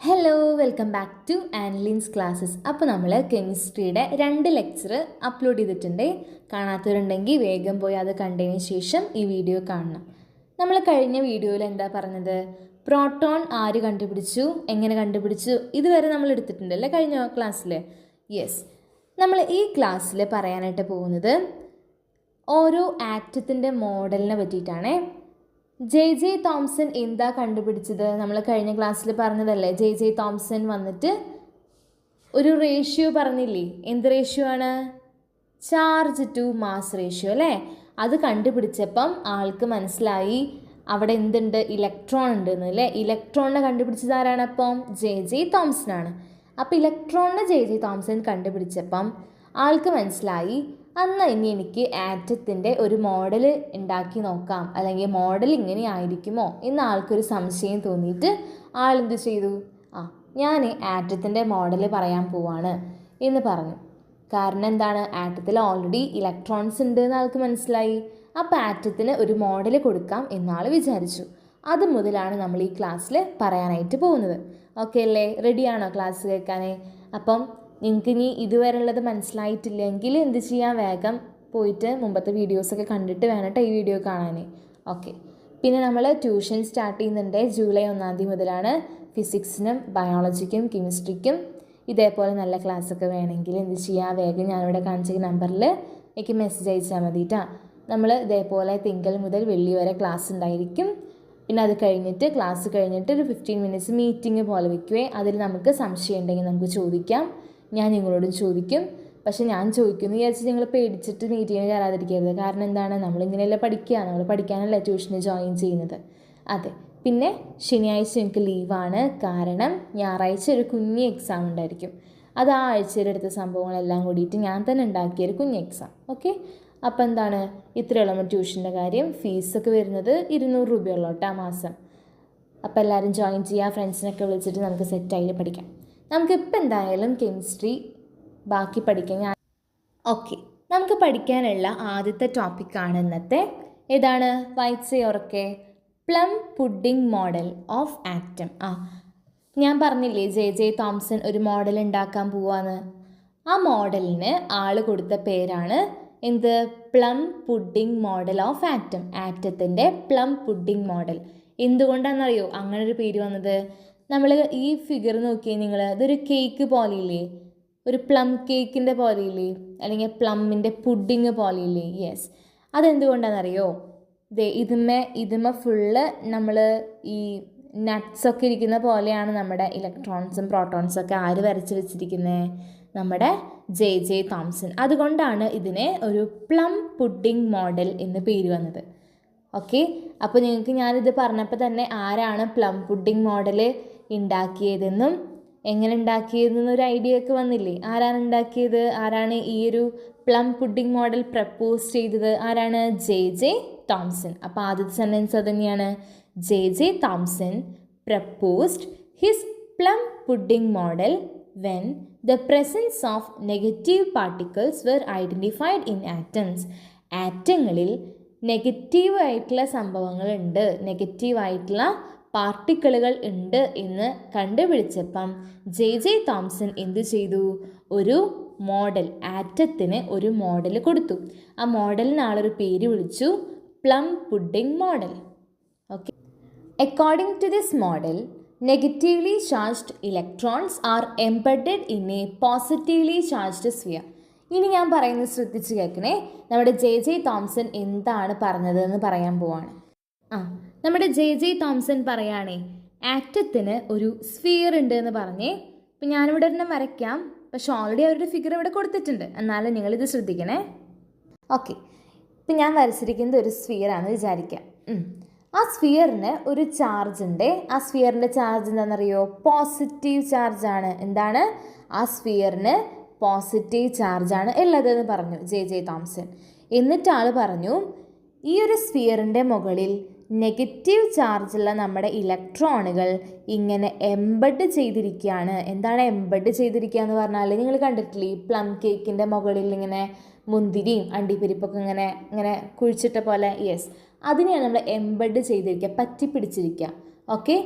Hello welcome back to ആൻലിൻസ് classes. അപ്പോൾ നമ്മൾ കെമിസ്ട്രിയുടെ 2 ലെക്ചർ അപ്ലോഡ് ചെയ്തിട്ടുണ്ട്. കാണാത്തവരുണ്ടെങ്കിൽ വേഗം പോയി അത് കണ്ടതിന് ശേഷം ഈ വീഡിയോ കാണണം. നമ്മൾ കഴിഞ്ഞ വീഡിയോയിൽ എന്താ പറഞ്ഞത്? പ്രോട്ടോൺ ആര് കണ്ടുപിടിച്ചു, എങ്ങനെ കണ്ടുപിടിച്ചു, ഇതുവരെ നമ്മൾ എടുത്തിട്ടുണ്ടല്ലേ കഴിഞ്ഞ ക്ലാസ്സിൽ. യെസ്, നമ്മൾ ഈ ക്ലാസ്സിൽ പറയാനായിട്ട് പോകുന്നത് ഓരോ ആറ്റത്തിൻ്റെ മോഡലിനെ പറ്റിയിട്ടാണ്. ജെ തോംസൺ എന്താ കണ്ടുപിടിച്ചത്? നമ്മൾ കഴിഞ്ഞ ക്ലാസ്സിൽ പറഞ്ഞതല്ലേ. ജെ തോംസൺ വന്നിട്ട് ഒരു റേഷ്യോ പറഞ്ഞില്ലേ? എന്ത് റേഷ്യോ ആണ്? ചാർജ് ടു മാസ് റേഷ്യോ അല്ലേ? അത് കണ്ടുപിടിച്ചപ്പം ആൾക്ക് മനസ്സിലായി അവിടെ എന്തുണ്ട്, ഇലക്ട്രോൺ ഉണ്ടെന്ന് അല്ലേ. ഇലക്ട്രോണിനെ കണ്ടുപിടിച്ചത് ആരാണ്? അപ്പം ജെ തോംസൺ ആണ്. അപ്പോൾ ഇലക്ട്രോണിനെ ജെ തോംസൺ കണ്ടുപിടിച്ചപ്പം ആൾക്ക് മനസ്സിലായി അന്ന് ഇനി എനിക്ക് ആറ്റത്തിൻ്റെ ഒരു മോഡൽ ഉണ്ടാക്കി നോക്കാം, അല്ലെങ്കിൽ മോഡൽ ഇങ്ങനെ ആയിരിക്കുമോ എന്ന് ആൾക്കൊരു സംശയം തോന്നിയിട്ട് ആളെന്ത് ചെയ്തു? ഞാൻ ആറ്റത്തിൻ്റെ മോഡൽ പറയാൻ പോവാണ് എന്ന് പറഞ്ഞു. കാരണം എന്താണ്? ആറ്റത്തിൽ ഓൾറെഡി ഇലക്ട്രോൺസ് ഉണ്ട് എന്ന് ആൾക്ക് മനസ്സിലായി. അപ്പോൾ ആറ്റത്തിന് ഒരു മോഡൽ കൊടുക്കാം എന്നാൾ വിചാരിച്ചു. അത് മുതലാണ് നമ്മൾ ഈ ക്ലാസ്സിൽ പറയാനായിട്ട് പോകുന്നത്. ഓക്കെ അല്ലേ? റെഡിയാണോ ക്ലാസ് കേൾക്കാൻ? അപ്പം നിങ്ങൾക്ക് ഇനി ഇതുവരെ ഉള്ളത് മനസ്സിലായിട്ടില്ലെങ്കിൽ എന്ത് ചെയ്യാൻ? വേഗം പോയിട്ട് മുമ്പത്തെ വീഡിയോസൊക്കെ കണ്ടിട്ട് വേണം ഈ വീഡിയോ കാണാൻ. ഓക്കെ. പിന്നെ നമ്മൾ ട്യൂഷൻ സ്റ്റാർട്ട് ചെയ്യുന്നുണ്ട്. ജൂലൈ 1 മുതലാണ്. ഫിസിക്സിനും ബയോളജിക്കും കെമിസ്ട്രിക്കും ഇതേപോലെ നല്ല ക്ലാസ്സൊക്കെ വേണമെങ്കിൽ എന്ത് ചെയ്യുക? വേഗം ഞാനിവിടെ കാണിച്ച നമ്പറിൽ എനിക്ക് മെസ്സേജ് അയച്ചാൽ മതി കേട്ടോ. നമ്മൾ ഇതേപോലെ തിങ്കൾ മുതൽ വെള്ളി വരെ ക്ലാസ് ഉണ്ടായിരിക്കും. പിന്നെ അത് കഴിഞ്ഞിട്ട് ക്ലാസ് കഴിഞ്ഞിട്ട് ഒരു 15 മിനിറ്റ്സ് മീറ്റിംഗ് പോലെ വയ്ക്കുവേ. അതിൽ നമുക്ക് സംശയം ഉണ്ടെങ്കിൽ നമുക്ക് ചോദിക്കാം. ഞാൻ നിങ്ങളോടും ചോദിക്കും. പക്ഷെ ഞാൻ ചോദിക്കുന്നു വിചാരിച്ച് നിങ്ങൾ പേടിച്ചിട്ട് മീറ്റിങ്ങിന് കയറാതിരിക്കരുത്. കാരണം എന്താണ്? നമ്മളിങ്ങനെയല്ല പഠിക്കുക, നമ്മൾ പഠിക്കാനല്ല ട്യൂഷന് ജോയിൻ ചെയ്യുന്നത്. അതെ. പിന്നെ ശനിയാഴ്ച എനിക്ക് ലീവാണ്. കാരണം ഞായറാഴ്ച ഒരു കുഞ്ഞ് എക്സാം ഉണ്ടായിരിക്കും. അത് ആ ആഴ്ചയിലെടുത്ത സംഭവങ്ങളെല്ലാം കൂടിയിട്ട് ഞാൻ തന്നെ ഉണ്ടാക്കിയൊരു കുഞ്ഞ് എക്സാം. ഓക്കെ. അപ്പോൾ എന്താണ് ഇത്രയുള്ള നമ്മുടെ ട്യൂഷൻ്റെ കാര്യം. ഫീസൊക്കെ വരുന്നത് 200 രൂപയുള്ളൂ കേട്ടോ മാസം. അപ്പോൾ എല്ലാവരും ജോയിൻ ചെയ്യുക. ഫ്രണ്ട്സിനൊക്കെ വിളിച്ചിട്ട് നമുക്ക് സെറ്റായിട്ട് പഠിക്കാം. നമുക്കിപ്പോൾ എന്തായാലും കെമിസ്ട്രി ബാക്കി പഠിക്കാം. ഓക്കെ, നമുക്ക് പഠിക്കാനുള്ള ആദ്യത്തെ ടോപ്പിക്കാണ് ഇന്നത്തെ. ഏതാണ്? വായിച്ചേ ഉറക്കെ. Plum pudding model of atom. ഞാൻ പറഞ്ഞില്ലേ ജെ തോംസൺ ഒരു മോഡൽ ഉണ്ടാക്കാൻ പോവാന്ന്. ആ മോഡലിന് ആൾ കൊടുത്ത പേരാണ് എന്ത്? Plum pudding model of atom. ആറ്റത്തിൻ്റെ പ്ലം പുഡിംഗ് മോഡൽ. എന്തുകൊണ്ടാണെന്നറിയോ അങ്ങനെ ഒരു പേര് വന്നത്? നമ്മൾ ഈ ഫിഗർ നോക്കിയാൽ നിങ്ങൾ, ഇതൊരു കേക്ക് പോലെയില്ലേ? ഒരു പ്ലം കേക്കിൻ്റെ പോലെയില്ലേ? അല്ലെങ്കിൽ പ്ലമ്മിൻ്റെ പുഡിങ് പോലെയില്ലേ? യെസ്. അതെന്തുകൊണ്ടാണെന്നറിയോ? ഇതിന്മേ ഫുള്ള് നമ്മൾ ഈ നട്ട്സൊക്കെ ഇരിക്കുന്ന പോലെയാണ് നമ്മുടെ ഇലക്ട്രോൺസും പ്രോട്ടോൺസൊക്കെ ആര് വരച്ച് വെച്ചിരിക്കുന്നത്? നമ്മുടെ ജെ തോംസൺ. അതുകൊണ്ടാണ് ഇതിനെ ഒരു പ്ലം പുഡിംഗ് മോഡൽ എന്ന് പേര് വന്നത്. ഓക്കെ. അപ്പോൾ നിങ്ങൾക്ക് ഞാനിത് പറഞ്ഞപ്പോൾ തന്നെ ആരാണ് പ്ലം പുഡിംഗ് മോഡൽ ഉണ്ടാക്കിയതെന്നും എങ്ങനെ ഉണ്ടാക്കിയതെന്നും ഒരു ഐഡിയ ഒക്കെ വന്നില്ലേ? ആരാണ് ഉണ്ടാക്കിയത്? ആരാണ് ഈ ഒരു പ്ലം പുഡിംഗ് മോഡൽ പ്രപ്പോസ് ചെയ്തത്? ആരാണ്? J Thomson. അപ്പോൾ ആദ്യത്തെ സെൻറ്റൻസ് അത് തന്നെയാണ്. J Thomson proposed his plum pudding model when the presence of negative particles were identified in atoms. ആറ്റങ്ങളിൽ നെഗറ്റീവായിട്ടുള്ള സംഭവങ്ങളുണ്ട്, നെഗറ്റീവായിട്ടുള്ള പാർട്ടിക്കിളുകൾ ഉണ്ട് എന്ന് കണ്ടുപിടിച്ചപ്പം ജെ തോംസൺ എന്ത് ചെയ്തു? ഒരു മോഡൽ, ആറ്റത്തിന് ഒരു മോഡൽ കൊടുത്തു. ആ മോഡലിന് ആളൊരു പേര് വിളിച്ചു plum pudding model. Okay. According to this model, negatively charged electrons are embedded in a positively charged sphere. ഇനി ഞാൻ പറയുന്നത് ശ്രദ്ധിച്ച് കേൾക്കണേ. നമ്മുടെ ജെ തോംസൺ എന്താണ് പറഞ്ഞതെന്ന് പറയാൻ പോവാണ്. നമ്മുടെ ജെ തോംസൺ പറയുകയാണേ, ആറ്റത്തിന് ഒരു സ്ഫിയർ ഉണ്ട് എന്ന് പറഞ്ഞേ. ഇപ്പം ഞാനിവിടെ ഒരെണ്ണം വരയ്ക്കാം, പക്ഷെ ഓൾറെഡി അവരുടെ ഫിഗർ ഇവിടെ കൊടുത്തിട്ടുണ്ട്. എന്നാലും നിങ്ങളിത് ശ്രദ്ധിക്കണേ. ഓക്കെ. ഇപ്പം ഞാൻ വരച്ചിരിക്കുന്നത് ഒരു സ്ഫിയറാണെന്ന് വിചാരിക്കാം. ആ സ്ഫിയറിന് ഒരു ചാർജ് ഉണ്ട്. ആ സ്ഫിയറിൻ്റെ ചാർജ് എന്താണെന്നറിയോ? പോസിറ്റീവ് ചാർജാണ്. എന്താണ്? ആ സ്ഫിയറിന് പോസിറ്റീവ് ചാർജാണ് ഉള്ളതെന്ന് പറഞ്ഞു ജെ തോംസൺ. എന്നിട്ട് ആൾ പറഞ്ഞു ഈ ഒരു സ്ഫിയറിൻ്റെ മുകളിൽ നെഗറ്റീവ് ചാർജുള്ള നമ്മുടെ ഇലക്ട്രോണുകൾ ഇങ്ങനെ എംബഡ് ചെയ്തിരിക്കുകയാണ്. എന്താണ് എംബഡ് ചെയ്തിരിക്കുക എന്ന് പറഞ്ഞാൽ? നിങ്ങൾ കണ്ടിട്ടില്ലേ പ്ലം കേക്കിൻ്റെ മുകളിൽ ഇങ്ങനെ മുന്തിരിയും അണ്ടിപ്പരിപ്പൊക്കെ ഇങ്ങനെ കുഴിച്ചിട്ട പോലെ? യെസ്, അതിനെയാണ് നമ്മൾ എംബഡ് ചെയ്തിരിക്കുക, പറ്റിപ്പിടിച്ചിരിക്കുക. ഓക്കെ.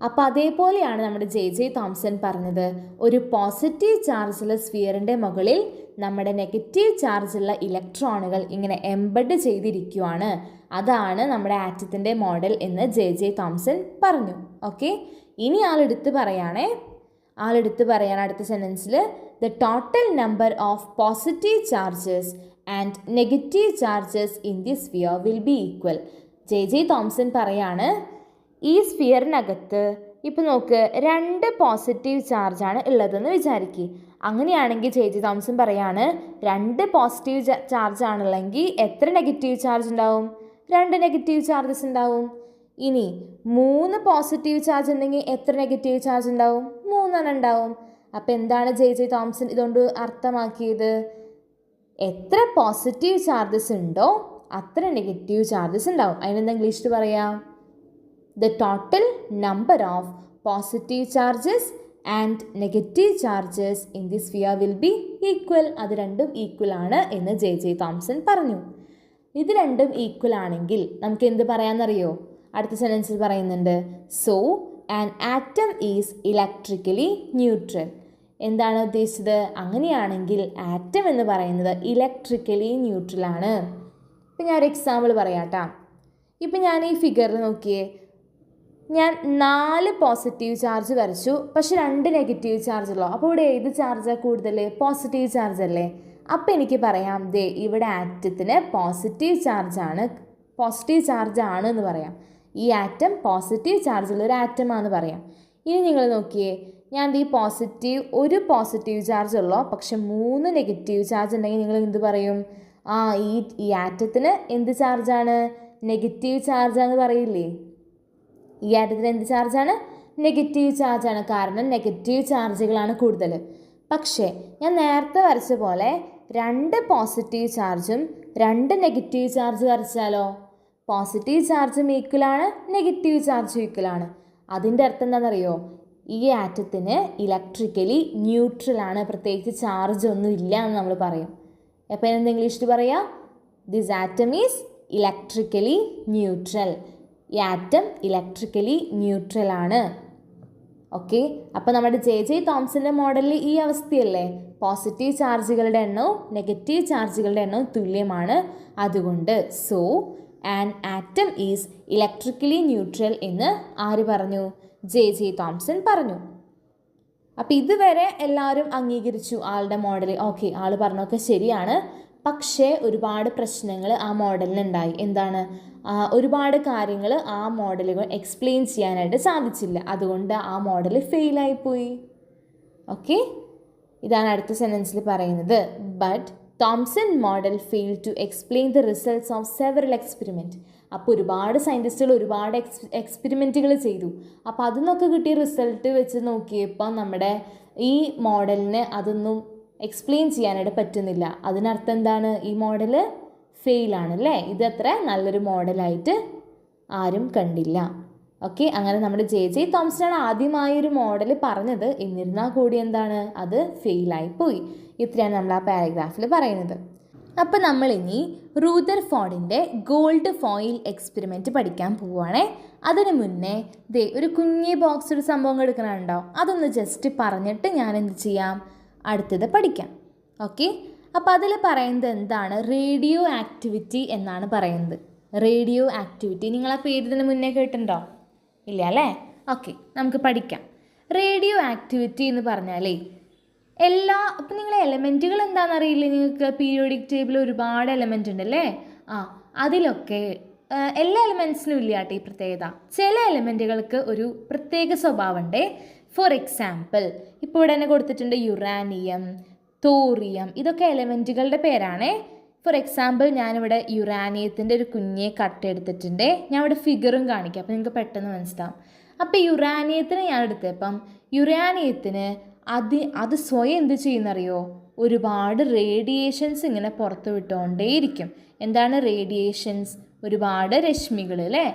അപ്പോൾ അതേപോലെയാണ് നമ്മുടെ ജെ തോംസൺ പറഞ്ഞത്, ഒരു പോസിറ്റീവ് ചാർജുള്ള സ്ഫിയറിൻ്റെ മുകളിൽ നമ്മുടെ നെഗറ്റീവ് ചാർജുള്ള ഇലക്ട്രോണുകൾ ഇങ്ങനെ എംബഡ് ചെയ്തിരിക്കുകയാണ്, അതാണ് നമ്മുടെ ആറ്റത്തിൻ്റെ മോഡൽ എന്ന് ജെ തോംസൺ പറഞ്ഞു. ഓക്കെ, ഇനി ആളെടുത്ത് പറയാണ് അടുത്ത സെൻറ്റൻസിൽ, the total number of positive charges and negative charges in the sphere will be equal. ജെ തോംസൺ പറയാണ്, ഈ സ്ഫിയറിനകത്ത് ഇപ്പോൾ നോക്ക് 2 പോസിറ്റീവ് ചാർജാണ് ഉള്ളതെന്ന് വിചാരിക്കുക. അങ്ങനെയാണെങ്കിൽ ജെ തോംസൺ പറയാണ്, 2 പോസിറ്റീവ് ചാർജ് ആണുള്ളെങ്കിൽ എത്ര നെഗറ്റീവ് ചാർജ് ഉണ്ടാവും? 2 നെഗറ്റീവ് ചാർജസ് ഉണ്ടാവും. ഇനി 3 പോസിറ്റീവ് ചാർജ് ഉണ്ടെങ്കിൽ എത്ര നെഗറ്റീവ് ചാർജ് ഉണ്ടാവും? 3 ഉണ്ടാവും. അപ്പോൾ എന്താണ് ജെ തോംസൺ ഇതുകൊണ്ട് അർത്ഥമാക്കിയത്? എത്ര പോസിറ്റീവ് ചാർജസ് ഉണ്ടോ അത്ര നെഗറ്റീവ് ചാർജസ് ഉണ്ടാവും. അതിനെന്താ ഇംഗ്ലീഷിൽ പറയാം? The total number of positive charges and negative charges in the sphere will be equal. അത് രണ്ടും ഈക്വൽ ആണ് എന്ന് ജെ തോംസൺ പറഞ്ഞു. ഇത് രണ്ടും ഈക്വൽ ആണെങ്കിൽ നമുക്ക് എന്ത് പറയാമെന്നറിയോ? അടുത്ത സെൻറ്റൻസിൽ പറയുന്നുണ്ട്, so an atom is electrically neutral. എന്താണ് ഉദ്ദേശിച്ചത്? അങ്ങനെയാണെങ്കിൽ ആറ്റം എന്ന് പറയുന്നത് ഇലക്ട്രിക്കലി ന്യൂട്രൽ ആണ്. ഇപ്പം ഞാൻ ഒരു എക്സാമ്പിൾ പറയാം. ഇപ്പം ഞാൻ ഈ ഫിഗറിൽ നോക്കിയേ, ഞാൻ 4 പോസിറ്റീവ് ചാർജ് വരച്ചു, പക്ഷെ 2 നെഗറ്റീവ് ചാർജ് ഉള്ളൂ. അപ്പോൾ ഇവിടെ ഏത് ചാർജാണ് കൂടുതൽ? പോസിറ്റീവ് ചാർജ് അല്ലേ? അപ്പോൾ എനിക്ക് പറയാം, ദേ ഇവിടെ ആറ്റത്തിന് പോസിറ്റീവ് ചാർജ് ആണ് എന്ന് പറയാം. ഈ ആറ്റം പോസിറ്റീവ് ചാർജുള്ള ഒരു ആറ്റമാണെന്ന് പറയാം. ഇനി നിങ്ങൾ നോക്കിയേ, ഞാൻ ഒരു പോസിറ്റീവ് ചാർജ് ഉള്ളൂ, പക്ഷെ 3 നെഗറ്റീവ് ചാർജ് ഉണ്ടെങ്കിൽ നിങ്ങൾ എന്ത് പറയും? ഈ ആറ്റത്തിന് എന്ത് ചാർജാണ്? നെഗറ്റീവ് ചാർജാന്ന് പറയില്ലേ? ഈ ആറ്റത്തിന് എന്ത് ചാർജാണ്? നെഗറ്റീവ് ചാർജാണ്. കാരണം നെഗറ്റീവ് ചാർജുകളാണ് കൂടുതൽ. പക്ഷേ ഞാൻ നേരത്തെ വരച്ച പോലെ 2 പോസിറ്റീവ് ചാർജും 2 നെഗറ്റീവ് ചാർജ് വരച്ചാലോ? പോസിറ്റീവ് ചാർജും ഈക്വലാണ്, നെഗറ്റീവ് ചാർജും ഈക്വലാണ്. അതിൻ്റെ അർത്ഥം എന്താണെന്നറിയോ? ഈ ആറ്റത്തിന് ഇലക്ട്രിക്കലി ന്യൂട്രലാണ്, പ്രത്യേകിച്ച് ചാർജ് ഒന്നും ഇല്ല എന്ന് നമ്മൾ പറയും. അപ്പോൾ എന്താ ഇംഗ്ലീഷിൽ പറയാം? This atom is electrically neutral. ഈ ആറ്റം ഇലക്ട്രിക്കലി ന്യൂട്രൽ ആണ്. ഓക്കെ, അപ്പോൾ നമ്മുടെ ജെ തോംസൻ്റെ മോഡലിൽ ഈ അവസ്ഥയല്ലേ? പോസിറ്റീവ് ചാർജുകളുടെ എണ്ണവും നെഗറ്റീവ് ചാർജുകളുടെ എണ്ണവും തുല്യമാണ്. അതുകൊണ്ട് so an atom is electrically neutral എന്ന് ആര് പറഞ്ഞു? ജെ തോംസൺ പറഞ്ഞു. അപ്പോൾ ഇതുവരെ എല്ലാവരും അംഗീകരിച്ചു ആളുടെ മോഡൽ. ഓക്കെ, ആൾ പറഞ്ഞൊക്കെ ശരിയാണ്. പക്ഷേ ഒരുപാട് പ്രശ്നങ്ങൾ ആ മോഡലിനുണ്ടായി. എന്താണ്? ഒരുപാട് കാര്യങ്ങൾ ആ മോഡലുകൾ എക്സ്പ്ലെയിൻ ചെയ്യാനായിട്ട് സാധിച്ചില്ല. അതുകൊണ്ട് ആ മോഡൽ ഫെയിലായിപ്പോയി. ഓക്കെ, ഇതാണ് അടുത്ത സെൻറ്റൻസിൽ പറയുന്നത്. But Thomson model fail to explain the results of several experiment. അപ്പോൾ ഒരുപാട് സയൻറ്റിസ്റ്റുകൾ ഒരുപാട് എക്സ്പെരിമെൻറ്റുകൾ ചെയ്തു. അപ്പോൾ അതിൽ നിന്നൊക്കെ കിട്ടിയ റിസൾട്ട് വെച്ച് നോക്കിയപ്പോൾ നമ്മുടെ ഈ മോഡലിന് അതൊന്നും എക്സ്പ്ലെയിൻ ചെയ്യാനായിട്ട് പറ്റുന്നില്ല. അതിനർത്ഥം എന്താണ്? ഈ മോഡൽ ഫെയിലാണല്ലേ? ഇതത്ര നല്ലൊരു മോഡലായിട്ട് ആരും കണ്ടില്ല. ഓക്കെ, അങ്ങനെ നമ്മുടെ ജെ തോംസണാണ് ആദ്യമായൊരു മോഡൽ പറഞ്ഞത്. എന്നിരുന്നാൽ കൂടി എന്താണ്? അത് ഫെയിലായിപ്പോയി. ഇത്രയാണ് നമ്മൾ ആ പാരഗ്രാഫിൽ പറയുന്നത്. അപ്പോൾ നമ്മളിനി റൂദർഫോർഡിൻ്റെ ഗോൾഡ് ഫോയിൽ എക്സ്പെരിമെൻറ്റ് പഠിക്കാൻ പോവുകയാണേ. അതിന് മുന്നേ ഒരു കുഞ്ഞി ബോക്സ് ഒരു സംഭവം എടുക്കണുണ്ടോ? അതൊന്ന് ജസ്റ്റ് പറഞ്ഞിട്ട് ഞാൻ എന്ത് ചെയ്യാം? അടുത്തത് പഠിക്കാം. ഓക്കെ, അപ്പോൾ അതിൽ പറയുന്നത് എന്താണ്? റേഡിയോ ആക്ടിവിറ്റി എന്നാണ് പറയുന്നത്. റേഡിയോ ആക്ടിവിറ്റി നിങ്ങൾ ആ പേരിന് മുന്നേ കേട്ടിട്ടുണ്ടോ? ഇല്ല അല്ലേ? ഓക്കെ, നമുക്ക് പഠിക്കാം. റേഡിയോ ആക്ടിവിറ്റി എന്ന് പറഞ്ഞാലേ ഇപ്പം നിങ്ങൾ എലമെൻറ്റുകൾ എന്താണെന്നറിയില്ലേ നിങ്ങൾക്ക്? പീരിയോഡിക് ടേബിൾ ഒരുപാട് എലമെൻ്റ് ഉണ്ടല്ലേ? അതിലൊക്കെ എല്ലാ എലമെൻറ്റ്സിനും ഇല്ല കേട്ടോ ഈ പ്രത്യേകത. ചില എലമെൻറ്റുകൾക്ക് ഒരു പ്രത്യേക സ്വഭാവമുണ്ട്. ഫോർ എക്സാമ്പിൾ, ഇപ്പോൾ ഇവിടെ തന്നെ കൊടുത്തിട്ടുണ്ട് യുറാനിയം, തോറിയം, ഇതൊക്കെ എലമെൻറ്റുകളുടെ പേരാണേ. ഫോർ എക്സാമ്പിൾ, ഞാനിവിടെ യുറാനിയത്തിൻ്റെ ഒരു കുഞ്ഞെ കട്ട് എടുത്തിട്ടുണ്ട്. ഞാൻ ഇവിടെ ഫിഗറും കാണിക്കാം, അപ്പോൾ നിങ്ങൾക്ക് പെട്ടെന്ന് മനസ്സിലാവും. അപ്പോൾ യുറാനിയത്തിന് ഞാൻ എടുത്തപ്പം യുറാനിയത്തിന് അത് സ്വയം എന്ത് ചെയ്യുന്നറിയോ? ഒരുപാട് റേഡിയേഷൻസ് ഇങ്ങനെ പുറത്ത് വിട്ടുകൊണ്ടേയിരിക്കും. എന്താണ് റേഡിയേഷൻസ്? ഒരുപാട് രശ്മികൾ അല്ലേ?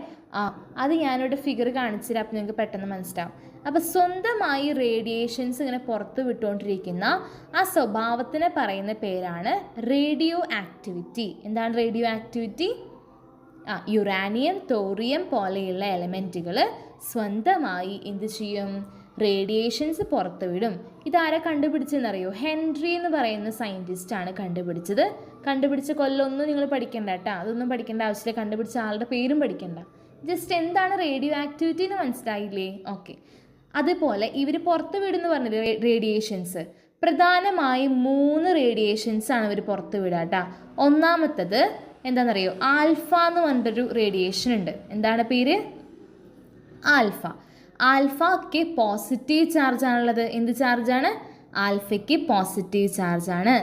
അത് ഞാനിവിടെ ഫിഗർ കാണിച്ചിട്ട് അപ്പോൾ നിങ്ങൾക്ക് പെട്ടെന്ന് മനസ്സിലാവും. അപ്പോൾ സ്വന്തമായി റേഡിയേഷൻസ് ഇങ്ങനെ പുറത്ത് വിട്ടുകൊണ്ടിരിക്കുന്ന ആ സ്വഭാവത്തിന് പറയുന്ന പേരാണ് റേഡിയോ ആക്ടിവിറ്റി. എന്താണ് റേഡിയോ ആക്ടിവിറ്റി? യുറാനിയം, തോറിയം പോലെയുള്ള എലമെൻറ്റുകൾ സ്വന്തമായി എന്ത് ചെയ്യും? റേഡിയേഷൻസ് പുറത്തുവിടും. ഇതാരെ കണ്ടുപിടിച്ചെന്നറിയോ? ഹെൻറി എന്ന് പറയുന്ന സയൻറ്റിസ്റ്റാണ് കണ്ടുപിടിച്ചത്. കണ്ടുപിടിച്ച കൊല്ലമൊന്നും നിങ്ങൾ പഠിക്കണ്ട കേട്ടോ, അതൊന്നും പഠിക്കേണ്ട ആവശ്യമില്ല. കണ്ടുപിടിച്ച ആളുടെ പേരും പഠിക്കണ്ട. ജസ്റ്റ് എന്താണ് റേഡിയോ ആക്ടിവിറ്റി എന്ന് മനസ്സിലായില്ലേ? ഓക്കെ. അതുപോലെ ഇവർ പുറത്ത് വിടുന്നു പറഞ്ഞത് റേഡിയേഷൻസ് പ്രധാനമായും 3 റേഡിയേഷൻസ് ആണ് ഇവർ പുറത്ത് വിടുക കേട്ടോ. ഒന്നാമത്തത് എന്താണെന്നറിയോ? ആൽഫ എന്ന് പറഞ്ഞിട്ടൊരു റേഡിയേഷൻ ഉണ്ട്. എന്താണ് പേര്? ആൽഫ. ആൽഫയ്ക്ക് പോസിറ്റീവ് ചാർജ് ആണുള്ളത്. എന്ത് ചാർജാണ്? ആൽഫയ്ക്ക് പോസിറ്റീവ് ചാർജാണ്.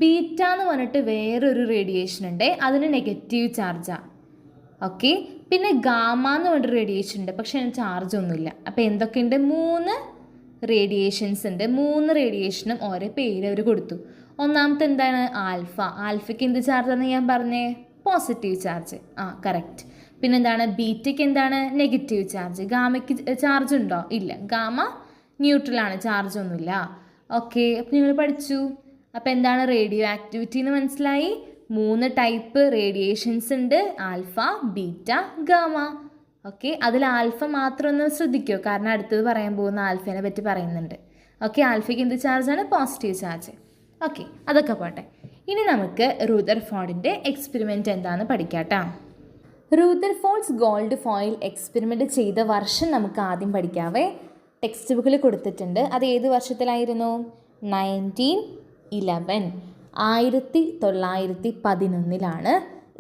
ബീറ്റ എന്ന് പറഞ്ഞിട്ട് വേറൊരു റേഡിയേഷൻ ഉണ്ട്, അതിന് നെഗറ്റീവ് ചാർജാണ്. ഓക്കെ. പിന്നെ ഗാമ എന്ന് പറഞ്ഞിട്ട് റേഡിയേഷൻ ഉണ്ട്, പക്ഷെ അതിന് ചാർജ് ഒന്നുമില്ല. അപ്പോൾ എന്തൊക്കെയുണ്ട്? 3 റേഡിയേഷൻസ് ഉണ്ട്. 3 റേഡിയേഷനും ഓരോ പേര് അവർ കൊടുത്തു. ഒന്നാമത്തെ എന്താണ്? ആൽഫ. ആൽഫയ്ക്ക് എന്ത് ചാർജാണെന്ന് ഞാൻ പറഞ്ഞേ? Positive charge. കറക്റ്റ്. പിന്നെന്താണ്? ബീറ്റയ്ക്ക് എന്താണ്? Negative charge. ഗാമയ്ക്ക് ചാർജ് ഉണ്ടോ? ഇല്ല. ഗാമ ന്യൂട്രലാണ്, ചാർജ് ഒന്നുമില്ല. ഓക്കെ. അപ്പോൾ നിങ്ങൾ പഠിച്ചു. അപ്പോൾ എന്താണ് റേഡിയോ ആക്ടിവിറ്റി എന്ന് മനസ്സിലായി? 3 ടൈപ്പ് റേഡിയേഷൻസ് ഉണ്ട്: ആൽഫ, ബീറ്റ, ഗാമ. ഓക്കെ. അതിൽ ആൽഫ മാത്രം ഒന്ന് ശ്രദ്ധിക്കുമോ, കാരണം അടുത്തത് പറയാൻ പോകുന്ന ആൽഫേനെ പറ്റി പറയുന്നുണ്ട്. ഓക്കെ. ആൽഫയ്ക്ക് എന്ത് ചാർജാണ്? Positive charge. ഓക്കെ, അതൊക്കെ പോട്ടെ. ഇനി നമുക്ക് റൂദർഫോർഡിൻ്റെ എക്സ്പെരിമെൻറ്റ് എന്താണെന്ന് പഠിക്കാട്ടോ. റൂദർഫോർഡ്സ് ഗോൾഡ് ഫോയിൽ എക്സ്പെരിമെൻ്റ് ചെയ്ത വർഷം നമുക്ക് ആദ്യം പഠിക്കാവേ. ടെക്സ്റ്റ് ബുക്കിൽ കൊടുത്തിട്ടുണ്ട്. അത് ഏത് വർഷത്തിലായിരുന്നു? 1911. 1911